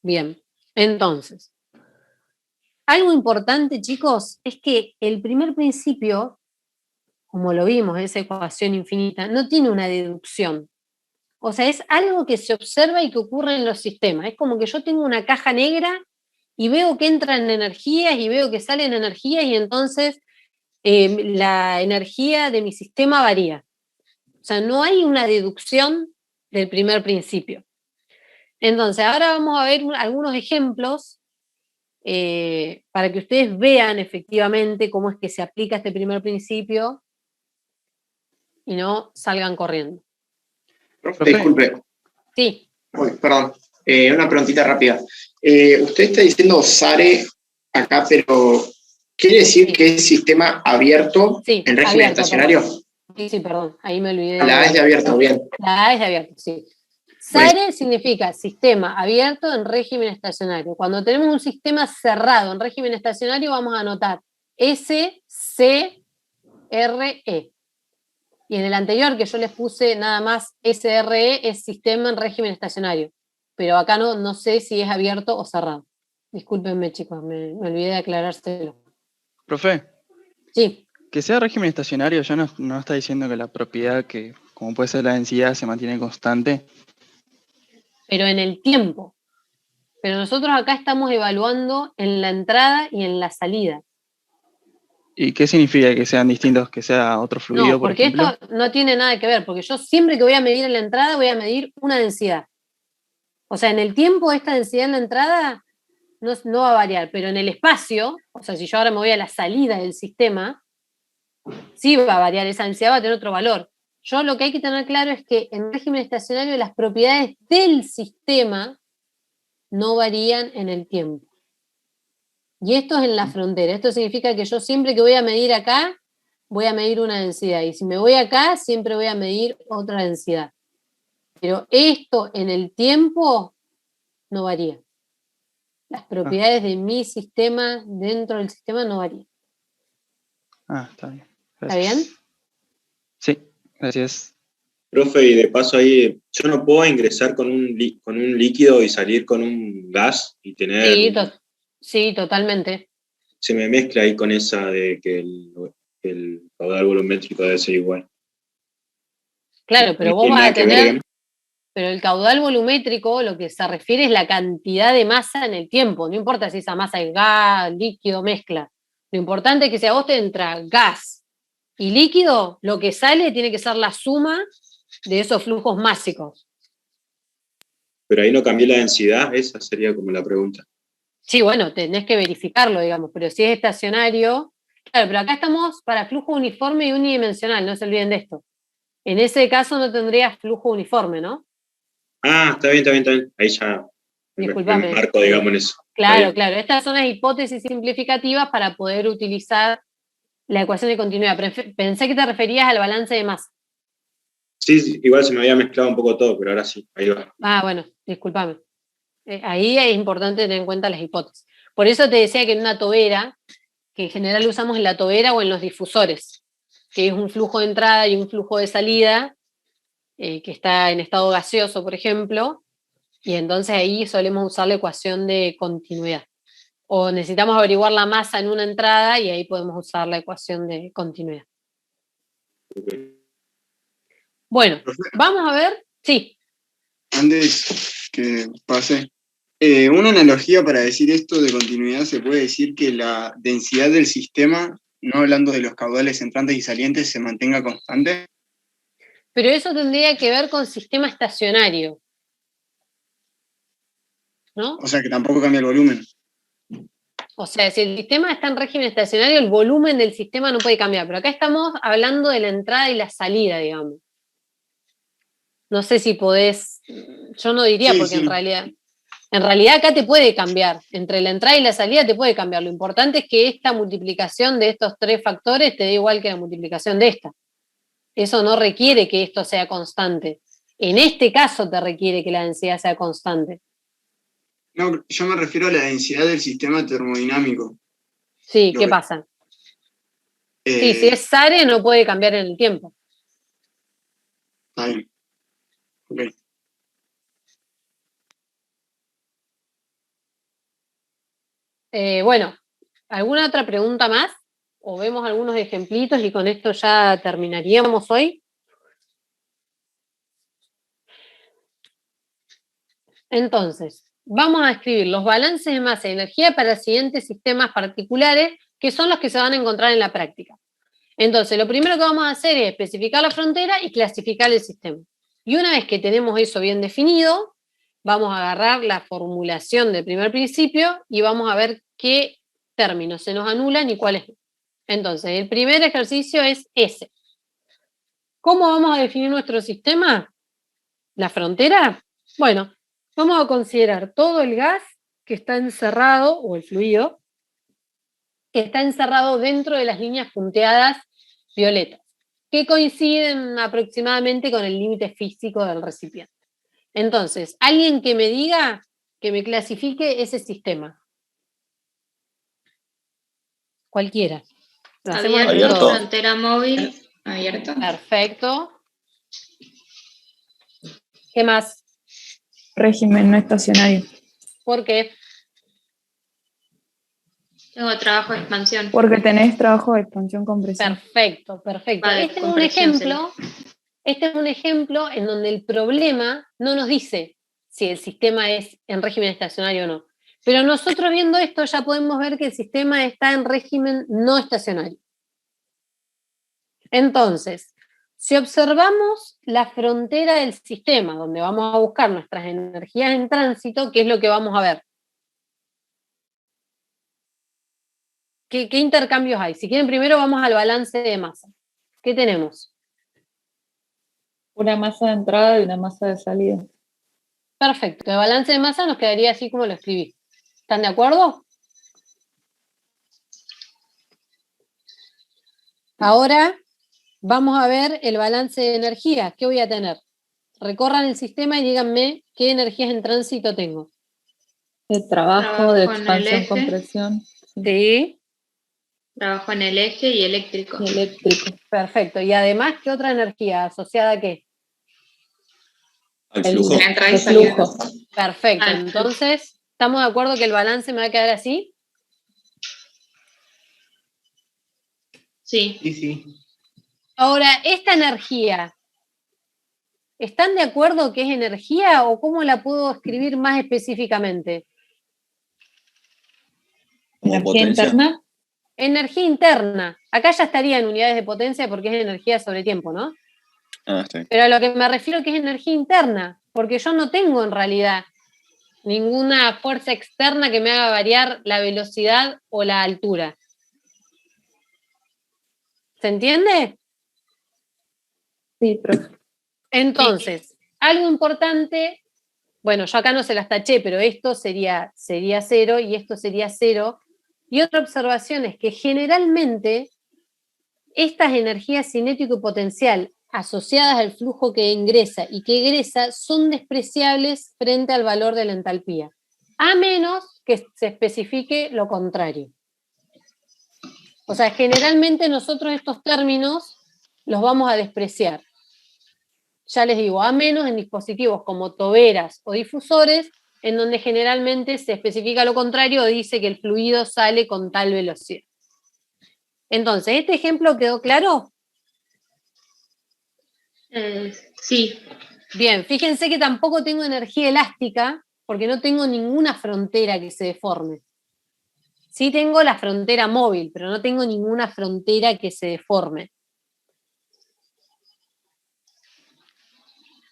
Bien, entonces, algo importante, chicos, es que el primer principio, como lo vimos, esa ecuación infinita, no tiene una deducción. O sea, es algo que se observa y que ocurre en los sistemas. Es como que yo tengo una caja negra y veo que entran energías y veo que salen energías y entonces la energía de mi sistema varía. O sea, no hay una deducción del primer principio. Entonces, ahora vamos a ver algunos ejemplos para que ustedes vean efectivamente cómo es que se aplica este primer principio y no salgan corriendo. Profe, disculpe. Sí. Uy, perdón, una preguntita rápida. Usted está diciendo SARE acá, pero ¿quiere decir que es sistema abierto en régimen abierto, estacionario? Perdón. Sí, perdón, ahí me olvidé. La A es de abierto, bien. La A es de abierto, sí. SARE significa sistema abierto en régimen estacionario. Cuando tenemos un sistema cerrado en régimen estacionario vamos a anotar SCRE. Y en el anterior que yo les puse nada más SRE es sistema en régimen estacionario. Pero acá no sé si es abierto o cerrado. Discúlpenme, chicos, me olvidé de aclarárselo. Profe. Sí. Que sea régimen estacionario ya no está diciendo que la propiedad, que como puede ser la densidad, se mantiene constante. pero en el tiempo. Pero nosotros acá estamos evaluando en la entrada y en la salida. ¿Y qué significa que sean distintos, que sea otro fluido, No, por porque ejemplo? esto no tiene nada que ver, porque yo siempre que voy a medir en la entrada voy a medir una densidad. O sea, en el tiempo esta densidad en la entrada no va a variar, pero en el espacio, o sea, si yo ahora me voy a la salida del sistema, sí va a variar, esa densidad va a tener otro valor. Yo lo que hay que tener claro es que en régimen estacionario las propiedades del sistema no varían en el tiempo. Y esto es en la frontera. Esto significa que yo siempre que voy a medir acá, voy a medir una densidad. Y si me voy acá, siempre voy a medir otra densidad. Pero esto en el tiempo no varía. Las propiedades de mi sistema dentro del sistema no varían. Está bien. ¿Está bien? Sí, gracias. Profe, y de paso ahí, yo no puedo ingresar con un líquido y salir con un gas y tener... Sí, totalmente. Se me mezcla ahí con esa de que el caudal volumétrico debe ser igual. Claro, pero vos vas a tener... Pero el caudal volumétrico lo que se refiere es la cantidad de masa en el tiempo. No importa si esa masa es gas, líquido, mezcla. Lo importante es que si a vos te entra gas y líquido, lo que sale tiene que ser la suma de esos flujos másicos. Pero ahí no cambié la densidad, esa sería como la pregunta. Sí, bueno, tenés que verificarlo, digamos, pero si es estacionario... Claro, pero acá estamos para flujo uniforme y unidimensional, no se olviden de esto. En ese caso no tendrías flujo uniforme, ¿no? Está bien. Ahí ya me marco, digamos, en eso. Claro. Estas son las hipótesis simplificativas para poder utilizar la ecuación de continuidad. Pensé que te referías al balance de masa. Sí, igual se me había mezclado un poco todo, pero ahora sí, ahí va. Bueno, discúlpame. Ahí es importante tener en cuenta las hipótesis. Por eso te decía que en una tobera, que en general usamos en la tobera o en los difusores, que es un flujo de entrada y un flujo de salida, que está en estado gaseoso, por ejemplo, y entonces ahí solemos usar la ecuación de continuidad. O necesitamos averiguar la masa en una entrada y ahí podemos usar la ecuación de continuidad. Bueno, vamos a ver. Sí. Antes que pase, una analogía para decir esto de continuidad, se puede decir que la densidad del sistema, no hablando de los caudales entrantes y salientes, se mantenga constante. Pero eso tendría que ver con sistema estacionario, ¿no? O sea, que tampoco cambia el volumen. O sea, si el sistema está en régimen estacionario, el volumen del sistema no puede cambiar. Pero acá estamos hablando de la entrada y la salida, digamos. No sé si podés... Yo no diría, porque en realidad acá te puede cambiar. Entre la entrada y la salida te puede cambiar. Lo importante es que esta multiplicación de estos tres factores te dé igual que la multiplicación de esta. Eso no requiere que esto sea constante. En este caso te requiere que la densidad sea constante. No, yo me refiero a la densidad del sistema termodinámico. Sí, ¿qué pasa? Sí, si es SARE no puede cambiar en el tiempo. Está bien. Ok. Bueno, ¿alguna otra pregunta más? ¿O vemos algunos ejemplitos y con esto ya terminaríamos hoy? Entonces, vamos a escribir los balances de masa y energía para los siguientes sistemas particulares, que son los que se van a encontrar en la práctica. Entonces, lo primero que vamos a hacer es especificar la frontera y clasificar el sistema. Y una vez que tenemos eso bien definido, vamos a agarrar la formulación del primer principio y vamos a ver qué términos se nos anulan y cuáles no. Entonces, el primer ejercicio es ese. ¿Cómo vamos a definir nuestro sistema? ¿La frontera? Bueno, vamos a considerar todo el gas que está encerrado, o el fluido, que está encerrado dentro de las líneas punteadas violetas, que coinciden aproximadamente con el límite físico del recipiente. Entonces, alguien que me diga, que me clasifique ese sistema. Cualquiera. Abierto, frontera móvil, abierto. Perfecto. ¿Qué más? Régimen no estacionario. ¿Por qué? Tengo trabajo de expansión. Porque tenés trabajo de expansión compresión. Perfecto. Vale, Este es un ejemplo en donde el problema no nos dice si el sistema es en régimen estacionario o no. Pero nosotros viendo esto ya podemos ver que el sistema está en régimen no estacionario. Entonces, si observamos la frontera del sistema, donde vamos a buscar nuestras energías en tránsito, ¿qué es lo que vamos a ver? ¿Qué intercambios hay? Si quieren, primero vamos al balance de masa. ¿Qué tenemos? Una masa de entrada y una masa de salida. Perfecto. El balance de masa nos quedaría así como lo escribí. ¿Están de acuerdo? Ahora vamos a ver el balance de energía. ¿Qué voy a tener? Recorran el sistema y díganme qué energías en tránsito tengo. El trabajo de en el expansión, eje. compresión. Sí. Trabajo en el eje y eléctrico. Eléctrico. Perfecto. Y además, ¿qué otra energía? ¿Asociada a qué? Al flujo. La entrada y salida. flujo. Perfecto. Al flujo. Entonces, ¿estamos de acuerdo que el balance me va a quedar así? Sí. Sí, sí. Ahora, esta energía, ¿están de acuerdo que es energía o cómo la puedo escribir más específicamente? Como Energía potencia. interna. Energía interna. Acá ya estaría en unidades de potencia porque es energía sobre tiempo, ¿no? Ah, está bien. Pero a lo que me refiero que es energía interna, porque yo no tengo en realidad ninguna fuerza externa que me haga variar la velocidad o la altura. ¿Se entiende? Sí, profe. Entonces, algo importante, bueno, yo acá no se las taché, pero esto sería 0 y esto sería 0. Y otra observación es que generalmente estas energías cinético y potencial asociadas al flujo que ingresa y que egresa son despreciables frente al valor de la entalpía, a menos que se especifique lo contrario. O sea, generalmente nosotros estos términos los vamos a despreciar. Ya les digo, a menos en dispositivos como toberas o difusores, en donde generalmente se especifica lo contrario o dice que el fluido sale con tal velocidad. Entonces, ¿este ejemplo quedó claro? Sí. Bien, fíjense que tampoco tengo energía elástica, porque no tengo ninguna frontera que se deforme. Sí tengo la frontera móvil, pero no tengo ninguna frontera que se deforme.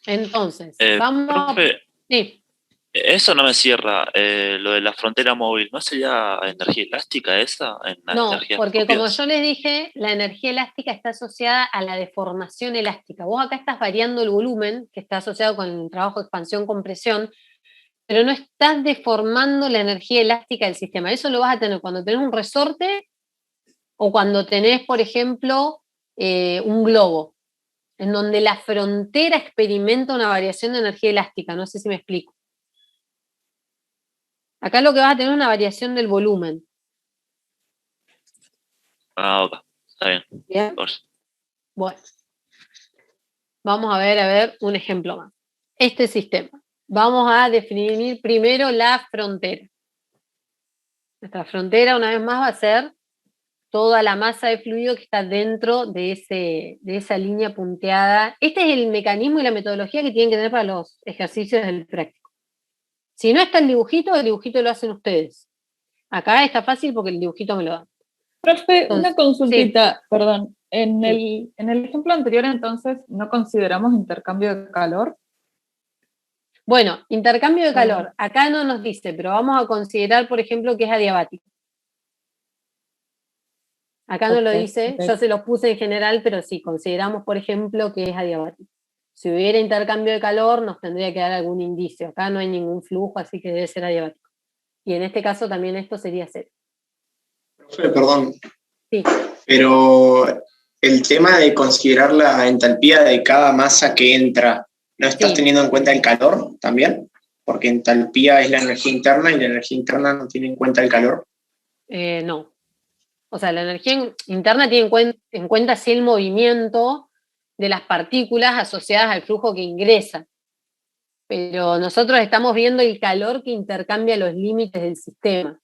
Entonces, vamos... Profe, Sí. eso no me cierra. Lo de la frontera móvil, ¿no sería energía elástica esa? No, Energías porque como propias. yo les dije, la energía elástica está asociada a la deformación elástica. Vos acá estás variando el volumen, que está asociado con el trabajo de expansión-compresión, pero no estás deformando la energía elástica del sistema. Eso lo vas a tener cuando tenés un resorte o cuando tenés, por ejemplo, un globo, en donde la frontera experimenta una variación de energía elástica. No sé si me explico. Acá lo que vas a tener es una variación del volumen. Ah, ok. Está bien. ¿Bien? Bueno. Vamos a ver un ejemplo más. Este sistema. Vamos a definir primero la frontera. Nuestra frontera, una vez más, va a ser toda la masa de fluido que está dentro de esa línea punteada. Este es el mecanismo y la metodología que tienen que tener para los ejercicios del práctico. Si no está el dibujito lo hacen ustedes. Acá está fácil porque el dibujito me lo dan. Profe, Entonces, una consultita, sí. perdón. En Sí. el ejemplo anterior, entonces, ¿no consideramos intercambio de calor? Bueno, intercambio de calor. Acá no nos dice, pero vamos a considerar, por ejemplo, que es adiabático. Acá no lo dice, ok. yo se los puse en general, pero sí, consideramos, por ejemplo, que es adiabático. Si hubiera intercambio de calor, nos tendría que dar algún indicio. Acá no hay ningún flujo, así que debe ser adiabático. Y en este caso también esto sería 0. Profe, perdón. Sí. Pero el tema de considerar la entalpía de cada masa que entra, ¿no estás teniendo en cuenta el calor también? Porque entalpía es la energía interna y la energía interna no tiene en cuenta el calor. No. O sea, la energía interna tiene en cuenta sí el movimiento de las partículas asociadas al flujo que ingresa. Pero nosotros estamos viendo el calor que intercambia los límites del sistema.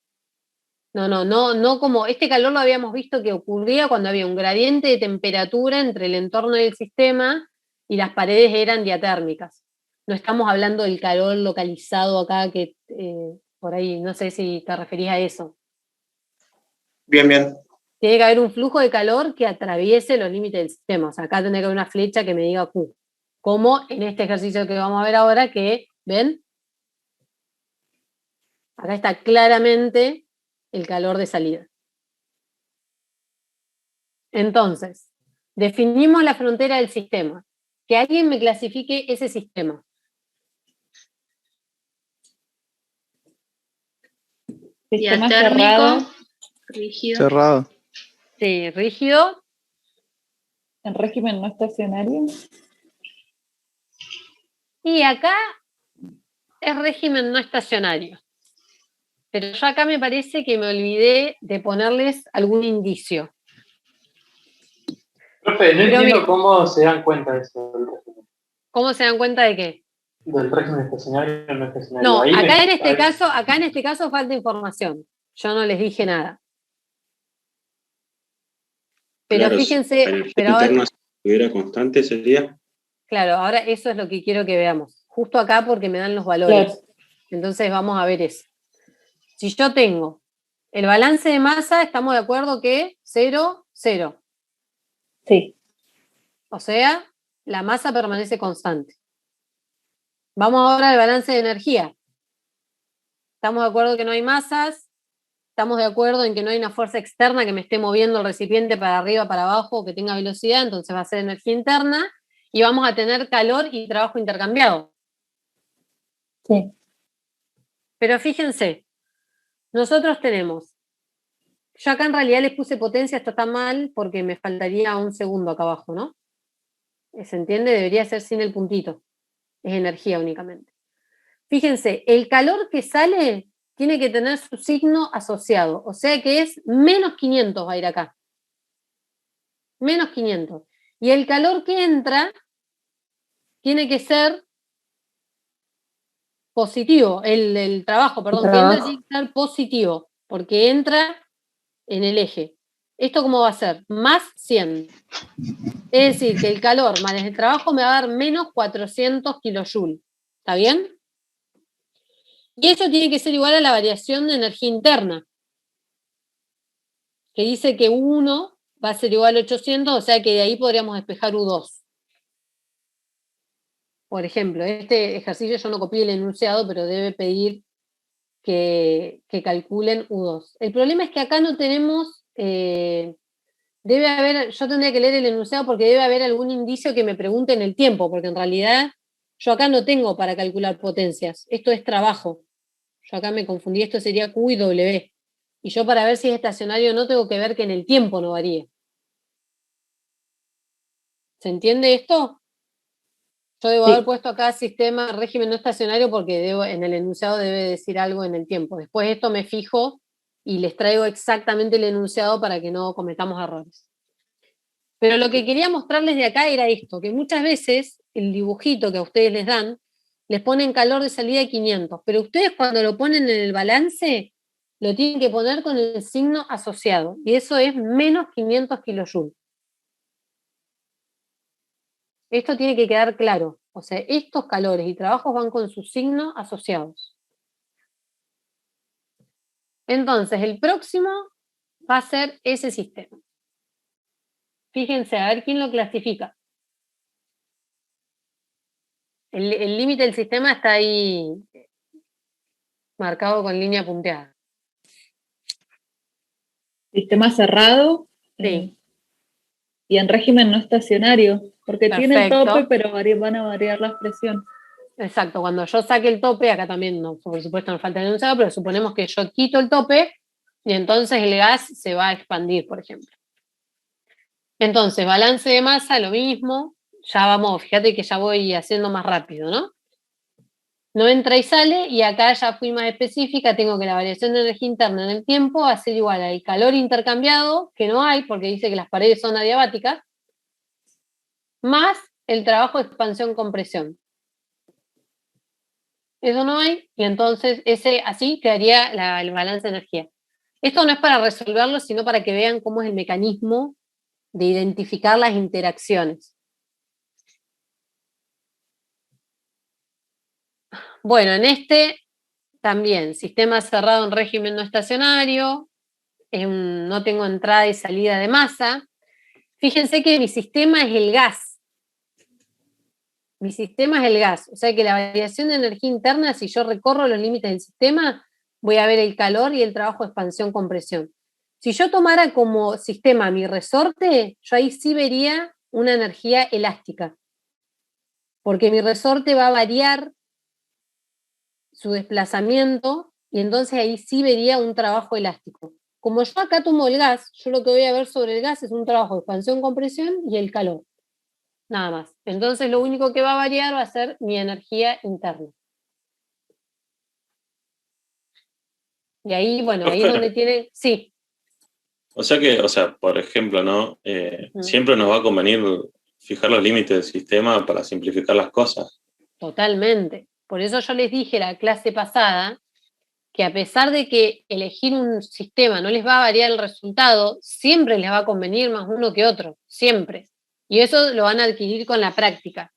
No como este calor lo habíamos visto que ocurría cuando había un gradiente de temperatura entre el entorno del sistema y las paredes eran diatérmicas. No estamos hablando del calor localizado acá, que por ahí, no sé si te referís a eso. Bien, bien. Tiene que haber un flujo de calor que atraviese los límites del sistema. O sea, acá tiene que haber una flecha que me diga Q. Como en este ejercicio que vamos a ver ahora, que, ¿ven? Acá está claramente el calor de salida. Entonces, definimos la frontera del sistema. Que alguien me clasifique ese sistema. Sistema Diatérmico, cerrado. rígido. Cerrado. Sí, rígido. En régimen no estacionario. Y acá es régimen no estacionario. Pero yo acá me parece que me olvidé de ponerles algún indicio. Profe, no Pero entiendo cómo se dan cuenta de eso del régimen. ¿Cómo se dan cuenta de qué? Del régimen estacionario o no estacionario. No, Ahí acá me- en este caso falta información. Yo no les dije nada. Pero Claro, si fíjense, la energía pero ahora, interna estuviera constante, sería. claro, ahora eso es lo que quiero que veamos. Justo acá porque me dan los valores. Claro. Entonces vamos a ver eso. Si yo tengo el balance de masa, estamos de acuerdo que 0, 0. Sí. O sea, la masa permanece constante. Vamos ahora al balance de energía. Estamos de acuerdo que no hay masas, estamos de acuerdo en que no hay una fuerza externa que me esté moviendo el recipiente para arriba, para abajo, o que tenga velocidad, entonces va a ser energía interna, y vamos a tener calor y trabajo intercambiado. Sí. Pero fíjense, nosotros tenemos, yo acá en realidad les puse potencia, esto está mal porque me faltaría un segundo acá abajo, ¿no? ¿Se entiende? Debería ser sin el puntito, es energía únicamente. Fíjense, el calor que sale tiene que tener su signo asociado, o sea que es menos 500 va a ir acá. Menos 500. Y el calor que entra tiene que ser positivo, el trabajo, perdón, que entra tiene que ser positivo, porque entra en el eje. ¿Esto cómo va a ser? Más 100. Es decir, que el calor más el trabajo me va a dar menos 400 kilojoules. ¿Está bien? Y eso tiene que ser igual a la variación de energía interna, que dice que U1 va a ser igual a 800, o sea que de ahí podríamos despejar U2. Por ejemplo, este ejercicio yo no copié el enunciado, pero debe pedir que calculen U2. El problema es que acá no tenemos, debe haber, yo tendría que leer el enunciado porque debe haber algún indicio que me pregunte en el tiempo, porque en realidad yo acá no tengo para calcular potencias, esto es trabajo. Yo acá me confundí, esto sería Q y W. Y yo para ver si es estacionario o no tengo que ver que en el tiempo no varíe. ¿Se entiende esto? Yo debo haber puesto acá sistema régimen no estacionario porque en el enunciado debe decir algo en el tiempo. Después esto me fijo y les traigo exactamente el enunciado para que no cometamos errores. Pero lo que quería mostrarles de acá era esto, que muchas veces el dibujito que a ustedes les dan, les ponen calor de salida de 500, pero ustedes cuando lo ponen en el balance, lo tienen que poner con el signo asociado, y eso es menos 500 kilojoules. Esto tiene que quedar claro, o sea, estos calores y trabajos van con su signo asociados. Entonces, el próximo va a ser ese sistema. Fíjense, a ver quién lo clasifica. El límite del sistema está ahí marcado con línea punteada. Sistema cerrado. Sí. Y en régimen no estacionario, porque tiene el Perfecto. tope, pero van a variar las presiones. Exacto, cuando yo saque el tope, acá también, no, por supuesto no falta el enunciado, pero suponemos que yo quito el tope y entonces el gas se va a expandir, por ejemplo. Entonces, balance de masa, lo mismo, ya vamos, fíjate que ya voy haciendo más rápido, ¿no? No entra y sale, y acá ya fui más específica, tengo que la variación de energía interna en el tiempo va a ser igual al calor intercambiado, que no hay, porque dice que las paredes son adiabáticas, más el trabajo de expansión-compresión. Eso no hay, y entonces así quedaría el balance de energía. Esto no es para resolverlo, sino para que vean cómo es el mecanismo de identificar las interacciones. Bueno, en este también, sistema cerrado en régimen no estacionario, no tengo entrada y salida de masa. Fíjense que mi sistema es el gas. Mi sistema es el gas, o sea que la variación de energía interna, si yo recorro los límites del sistema, voy a ver el calor y el trabajo de expansión-compresión. Si yo tomara como sistema mi resorte, yo ahí sí vería una energía elástica, porque mi resorte va a variar su desplazamiento y entonces ahí sí vería un trabajo elástico. Como yo acá tomo el gas, yo lo que voy a ver sobre el gas es un trabajo de expansión-compresión y el calor. Nada más. Entonces lo único que va a variar va a ser mi energía interna. Y ahí, bueno, ahí es donde tiene... Sí. O sea, por ejemplo, ¿no? Siempre nos va a convenir fijar los límites del sistema para simplificar las cosas. Totalmente. Por eso yo les dije la clase pasada que a pesar de que elegir un sistema no les va a variar el resultado, siempre les va a convenir más uno que otro, siempre. Y eso lo van a adquirir con la práctica.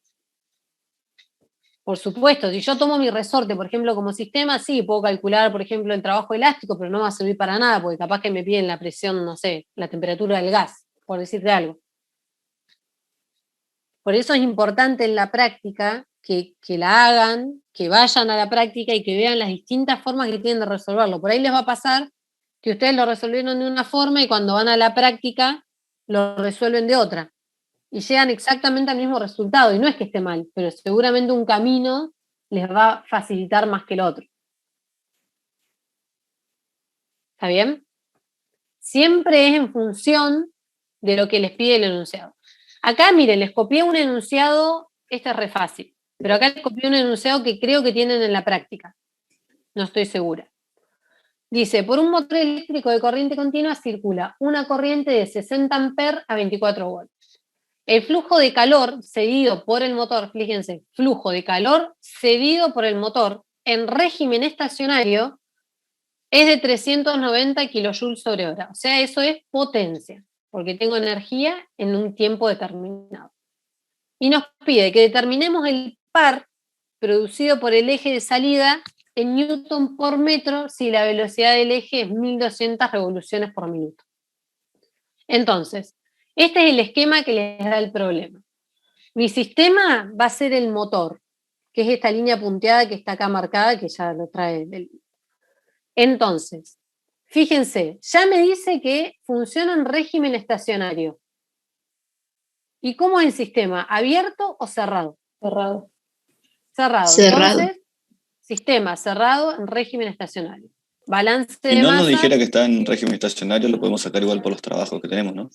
Por supuesto, si yo tomo mi resorte, por ejemplo, como sistema, sí, puedo calcular, por ejemplo, el trabajo elástico, pero no va a servir para nada, porque capaz que me piden la presión, no sé, la temperatura del gas, por decirte algo. Por eso es importante en la práctica que la hagan, que vayan a la práctica y que vean las distintas formas que tienen de resolverlo. Por ahí les va a pasar que ustedes lo resolvieron de una forma y cuando van a la práctica lo resuelven de otra. Y llegan exactamente al mismo resultado. Y no es que esté mal, pero seguramente un camino les va a facilitar más que el otro. ¿Está bien? Siempre es en función de lo que les pide el enunciado. Acá, miren, les copié un enunciado, este es re fácil, pero acá les copié un enunciado que creo que tienen en la práctica. No estoy segura. Dice, por un motor eléctrico de corriente continua circula una corriente de 60 amperes a 24 volts. El flujo de calor cedido por el motor, fíjense, flujo de calor cedido por el motor en régimen estacionario es de 390 kilojoules sobre hora. O sea, eso es potencia, porque tengo energía en un tiempo determinado. Y nos pide que determinemos el par producido por el eje de salida en newton por metro si la velocidad del eje es 1200 revoluciones por minuto. Entonces, este es el esquema que les da el problema. Mi sistema va a ser el motor, que es esta línea punteada que está acá marcada, que ya lo trae. Entonces, fíjense, ya me dice que funciona en régimen estacionario. ¿Y cómo es el sistema? ¿Abierto o cerrado? Cerrado. Cerrado. Entonces, sistema cerrado en régimen estacionario. Balance de Si no masa. nos dijera que está en régimen estacionario, lo podemos sacar igual por los trabajos que tenemos, ¿no?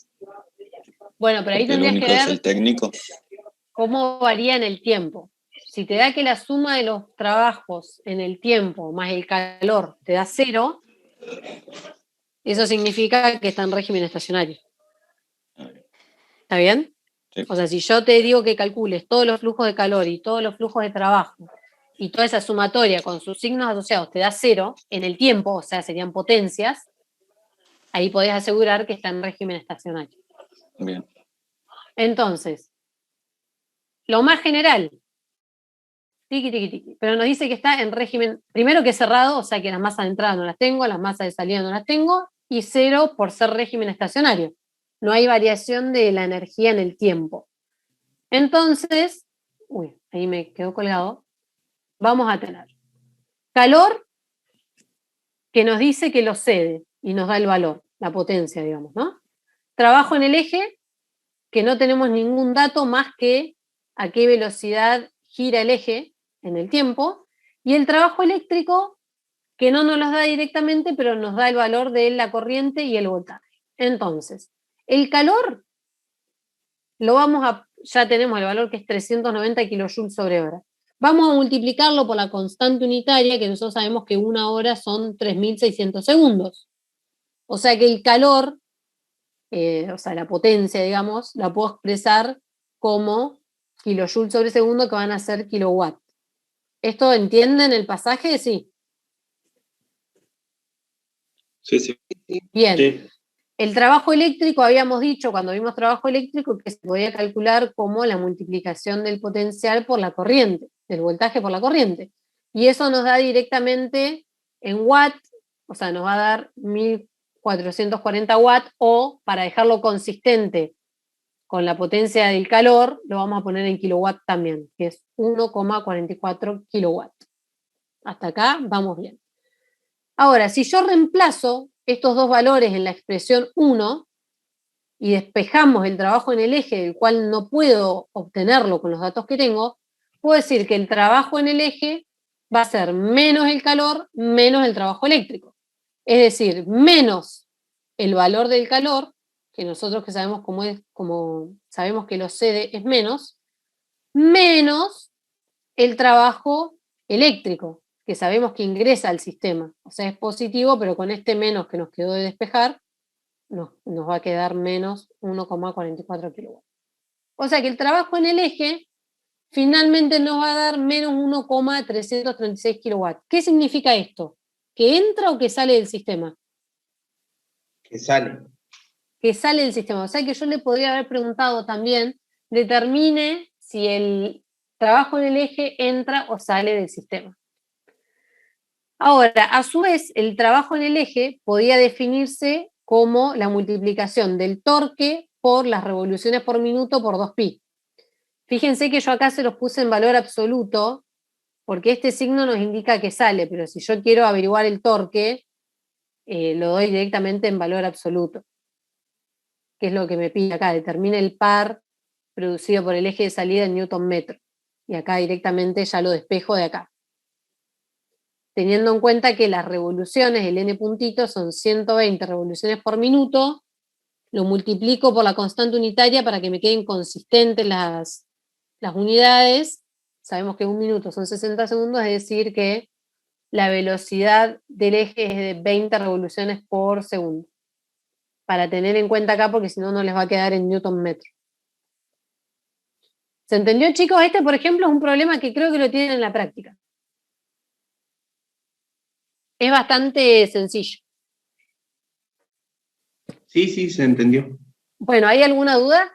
Bueno, pero ahí Porque tendrías el único que es ver el técnico. cómo varía en el tiempo. Si te da que la suma de los trabajos en el tiempo más el calor te da 0, eso significa que está en régimen estacionario. ¿Está bien? Sí. O sea, si yo te digo que calcules todos los flujos de calor y todos los flujos de trabajo y toda esa sumatoria con sus signos asociados te da 0 en el tiempo, o sea, serían potencias, ahí podés asegurar que está en régimen estacionario. Bien. Entonces, lo más general, tiqui, tiqui, tiqui, pero nos dice que está en régimen, primero que es cerrado, o sea que las masas de entrada no las tengo, las masas de salida no las tengo, y 0 por ser régimen estacionario. No hay variación de la energía en el tiempo. Entonces, uy, ahí me quedó colgado, vamos a tener calor que nos dice que lo cede y nos da el valor, la potencia, digamos, ¿no? Trabajo en el eje, que no tenemos ningún dato más que a qué velocidad gira el eje en el tiempo, y el trabajo eléctrico, que no nos los da directamente, pero nos da el valor de la corriente y el voltaje. Entonces, el calor, ya tenemos el valor que es 390 kilojoules sobre hora. Vamos a multiplicarlo por la constante unitaria, que nosotros sabemos que una hora son 3.600 segundos. O sea que el calor, o sea, la potencia, digamos, la puedo expresar como kilojoules sobre segundo, que van a ser kilowatt. ¿Esto entienden el pasaje? Sí. Sí. Bien. Sí. El trabajo eléctrico, habíamos dicho cuando vimos trabajo eléctrico que se podía calcular como la multiplicación del potencial por la corriente, del voltaje por la corriente. y eso nos da directamente en watt, o sea, nos va a dar 1440 watts, o para dejarlo consistente con la potencia del calor, lo vamos a poner en kilowatt también, que es 1,44 kilowatts. Hasta acá vamos bien. Ahora, si yo reemplazo estos dos valores en la expresión 1 y despejamos el trabajo en el eje, del cual no puedo obtenerlo con los datos que tengo, puedo decir que el trabajo en el eje va a ser menos el calor, menos el trabajo eléctrico. Es decir, menos el valor del calor, que nosotros que sabemos cómo es, como sabemos que lo CD es menos el trabajo eléctrico, que sabemos que ingresa al sistema. O sea, es positivo, pero con este menos que nos quedó de despejar, nos va a quedar menos 1,44 kilowatts. O sea que el trabajo en el eje finalmente nos va a dar menos 1,336 kilowatts. ¿Qué significa esto? ¿Que entra o que sale del sistema? Que sale. Que sale del sistema. O sea que yo le podría haber preguntado también, determine si el trabajo en el eje entra o sale del sistema. Ahora, a su vez, el trabajo en el eje podía definirse como la multiplicación del torque por las revoluciones por minuto por 2pi. Fíjense que yo acá se los puse en valor absoluto, porque este signo nos indica que sale, pero si yo quiero averiguar el torque, lo doy directamente en valor absoluto. Que es lo que me pide acá, determine el par producido por el eje de salida en newton metro. Y acá directamente ya lo despejo de acá. Teniendo en cuenta que las revoluciones, el n puntito, son 120 revoluciones por minuto, lo multiplico por la constante unitaria para que me queden consistentes las unidades. Sabemos que un minuto son 60 segundos, es decir que la velocidad del eje es de 20 revoluciones por segundo. Para tener en cuenta acá, porque si no, no les va a quedar en newton metro. ¿Se entendió, chicos? Este, por ejemplo, es un problema que creo que lo tienen en la práctica. Es bastante sencillo. Sí, se entendió. Bueno, ¿hay alguna duda?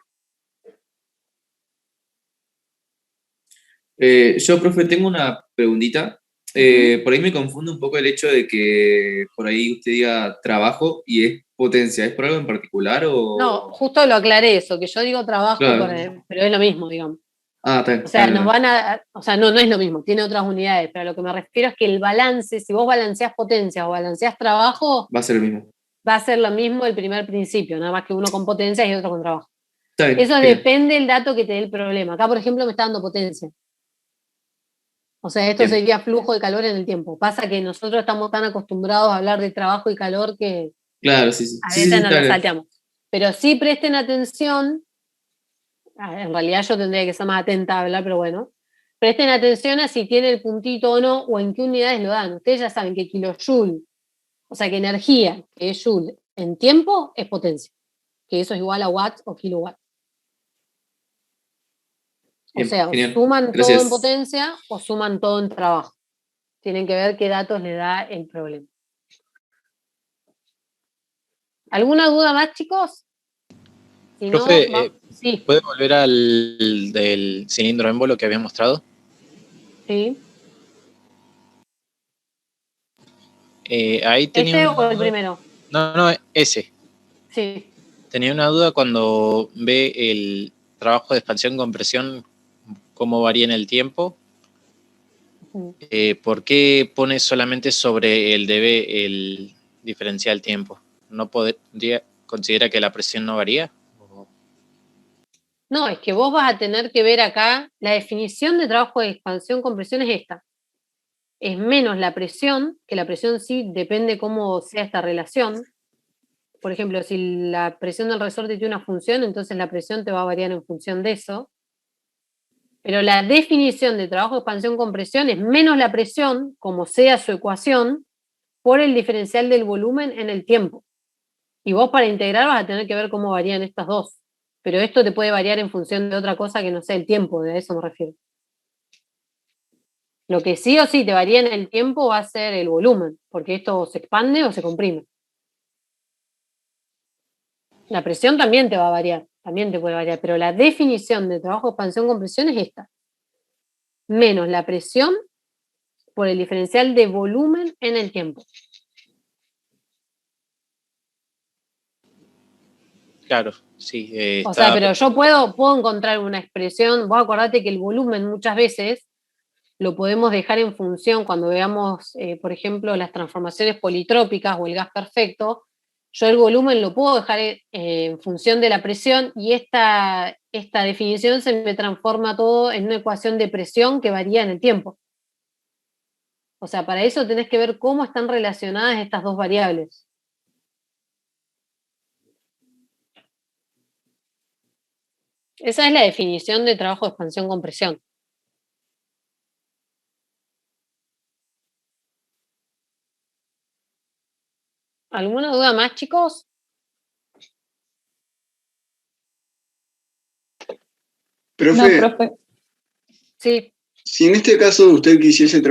Yo, profe, tengo una preguntita. Por ahí me confunde un poco el hecho de que por ahí usted diga trabajo y es potencia. ¿Es por algo en particular o...? No, justo lo aclaré eso, que yo digo trabajo, Claro. pero es lo mismo, digamos. Ah, está bien. O sea, no es lo mismo, tiene otras unidades, pero a lo que me refiero es que el balance, si vos balanceás potencia o balanceás trabajo, Va a ser el mismo. va a ser lo mismo el primer principio, nada más que uno con potencia y otro con trabajo. Está bien, Eso bien. depende del dato que te dé el problema. Acá, por ejemplo, me está dando potencia. O sea, esto Bien. sería flujo de calor en el tiempo. Pasa que nosotros estamos tan acostumbrados a hablar de trabajo y calor que Claro, sí. a Sí, veces sí, nos está lo bien. salteamos. Pero sí presten atención, en realidad yo tendría que ser más atenta a hablar, pero bueno, presten atención a si tiene el puntito o no, o en qué unidades lo dan. Ustedes ya saben que kilojoule, o sea que energía, que es joule, en tiempo es potencia, que eso es igual a watts o kilowatts. O Bien, sea, o genial. suman Gracias. todo en potencia o suman todo en trabajo. Tienen que ver qué datos le da el problema. ¿Alguna duda más, chicos? Si Profe, no, sí. ¿puede volver al del cilindro émbolo que había mostrado? Sí. Ahí tenía ¿Ese una o el duda. primero? No, ese. Sí. Tenía una duda cuando ve el trabajo de expansión-compresión, cómo varía en el tiempo. ¿Por qué pone solamente sobre el dB el diferencial tiempo? ¿No considera que la presión no varía? No, es que vos vas a tener que ver acá, la definición de trabajo de expansión-compresión es esta. Es menos la presión, que la presión sí depende cómo sea esta relación. Por ejemplo, si la presión del resorte tiene una función, entonces la presión te va a variar en función de eso. Pero la definición de trabajo de expansión-compresión es menos la presión, como sea su ecuación, por el diferencial del volumen en el tiempo. Y vos para integrar vas a tener que ver cómo varían estas dos. Pero esto te puede variar en función de otra cosa que no sea el tiempo, de eso me refiero. Lo que sí o sí te varía en el tiempo va a ser el volumen, porque esto se expande o se comprime. La presión también te va a variar, también te puede variar, pero la definición de trabajo de expansión-compresión es esta. Menos la presión por el diferencial de volumen en el tiempo. Claro, sí. O sea, pero yo puedo encontrar una expresión, vos acordate que el volumen muchas veces lo podemos dejar en función cuando veamos, por ejemplo, las transformaciones politrópicas o el gas perfecto. Yo el volumen lo puedo dejar en función de la presión y esta definición se me transforma todo en una ecuación de presión que varía en el tiempo. O sea, para eso tenés que ver cómo están relacionadas estas dos variables. Esa es la definición de trabajo de expansión con presión. ¿Alguna duda más, chicos? Profe, sí. Si en este caso usted quisiese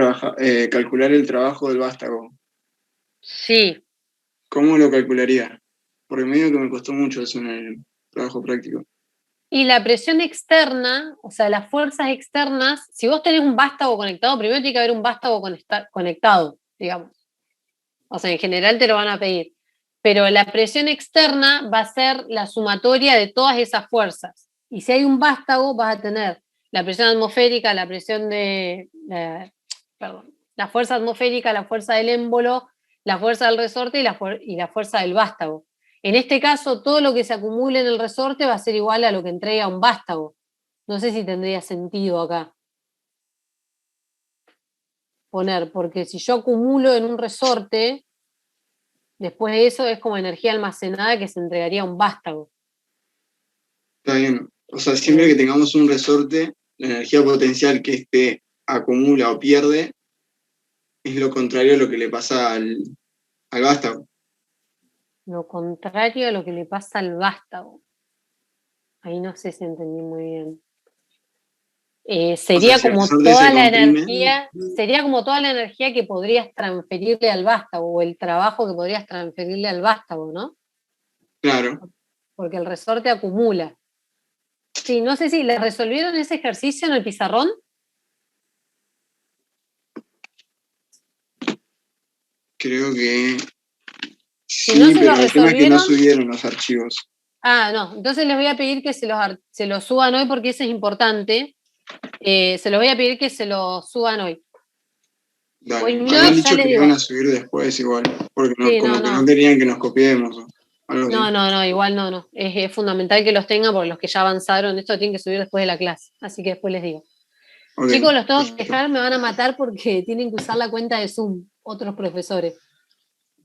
calcular el trabajo del vástago, sí. ¿Cómo lo calcularía? Porque medio que me costó mucho eso en el trabajo práctico. Y la presión externa, o sea, las fuerzas externas, si vos tenés un vástago conectado, primero tiene que haber un vástago conectado, digamos. O sea, en general te lo van a pedir. Pero la presión externa va a ser la sumatoria de todas esas fuerzas. Y si hay un vástago, vas a tener la presión atmosférica, la presión la fuerza atmosférica, la fuerza del émbolo, la fuerza del resorte y la fuerza del vástago. En este caso, todo lo que se acumule en el resorte va a ser igual a lo que entrega un vástago. No sé si tendría sentido acá poner, porque si yo acumulo en un resorte, después de eso es como energía almacenada que se entregaría a un vástago. Está bien. O sea, siempre que tengamos un resorte, la energía potencial que éste acumula o pierde es lo contrario a lo que le pasa al vástago. Lo contrario a lo que le pasa al vástago. Ahí no sé si entendí muy bien. Sería como toda la energía, sería como toda la energía que podrías transferirle al vástago, o el trabajo que podrías transferirle al vástago, ¿no? Claro. Porque el resorte acumula. Sí, no sé si le resolvieron ese ejercicio en el pizarrón. Creo que Si sí, no se pero lo el tema es que no resolvieron. subieron los archivos. Ah, no, entonces les voy a pedir que se los suban hoy porque eso es importante. Se los voy a pedir que se los suban hoy. Dale. Hoy mismo, Habían ya dicho les que digo. iban a subir después igual, porque Sí, como que no. no querían que nos copiemos. O algo así. No, igual no. Es fundamental que los tengan porque los que ya avanzaron, esto tienen que subir después de la clase. Así que después les digo. Okay. Chicos, los tengo que dejar, me van a matar porque tienen que usar la cuenta de Zoom, otros profesores.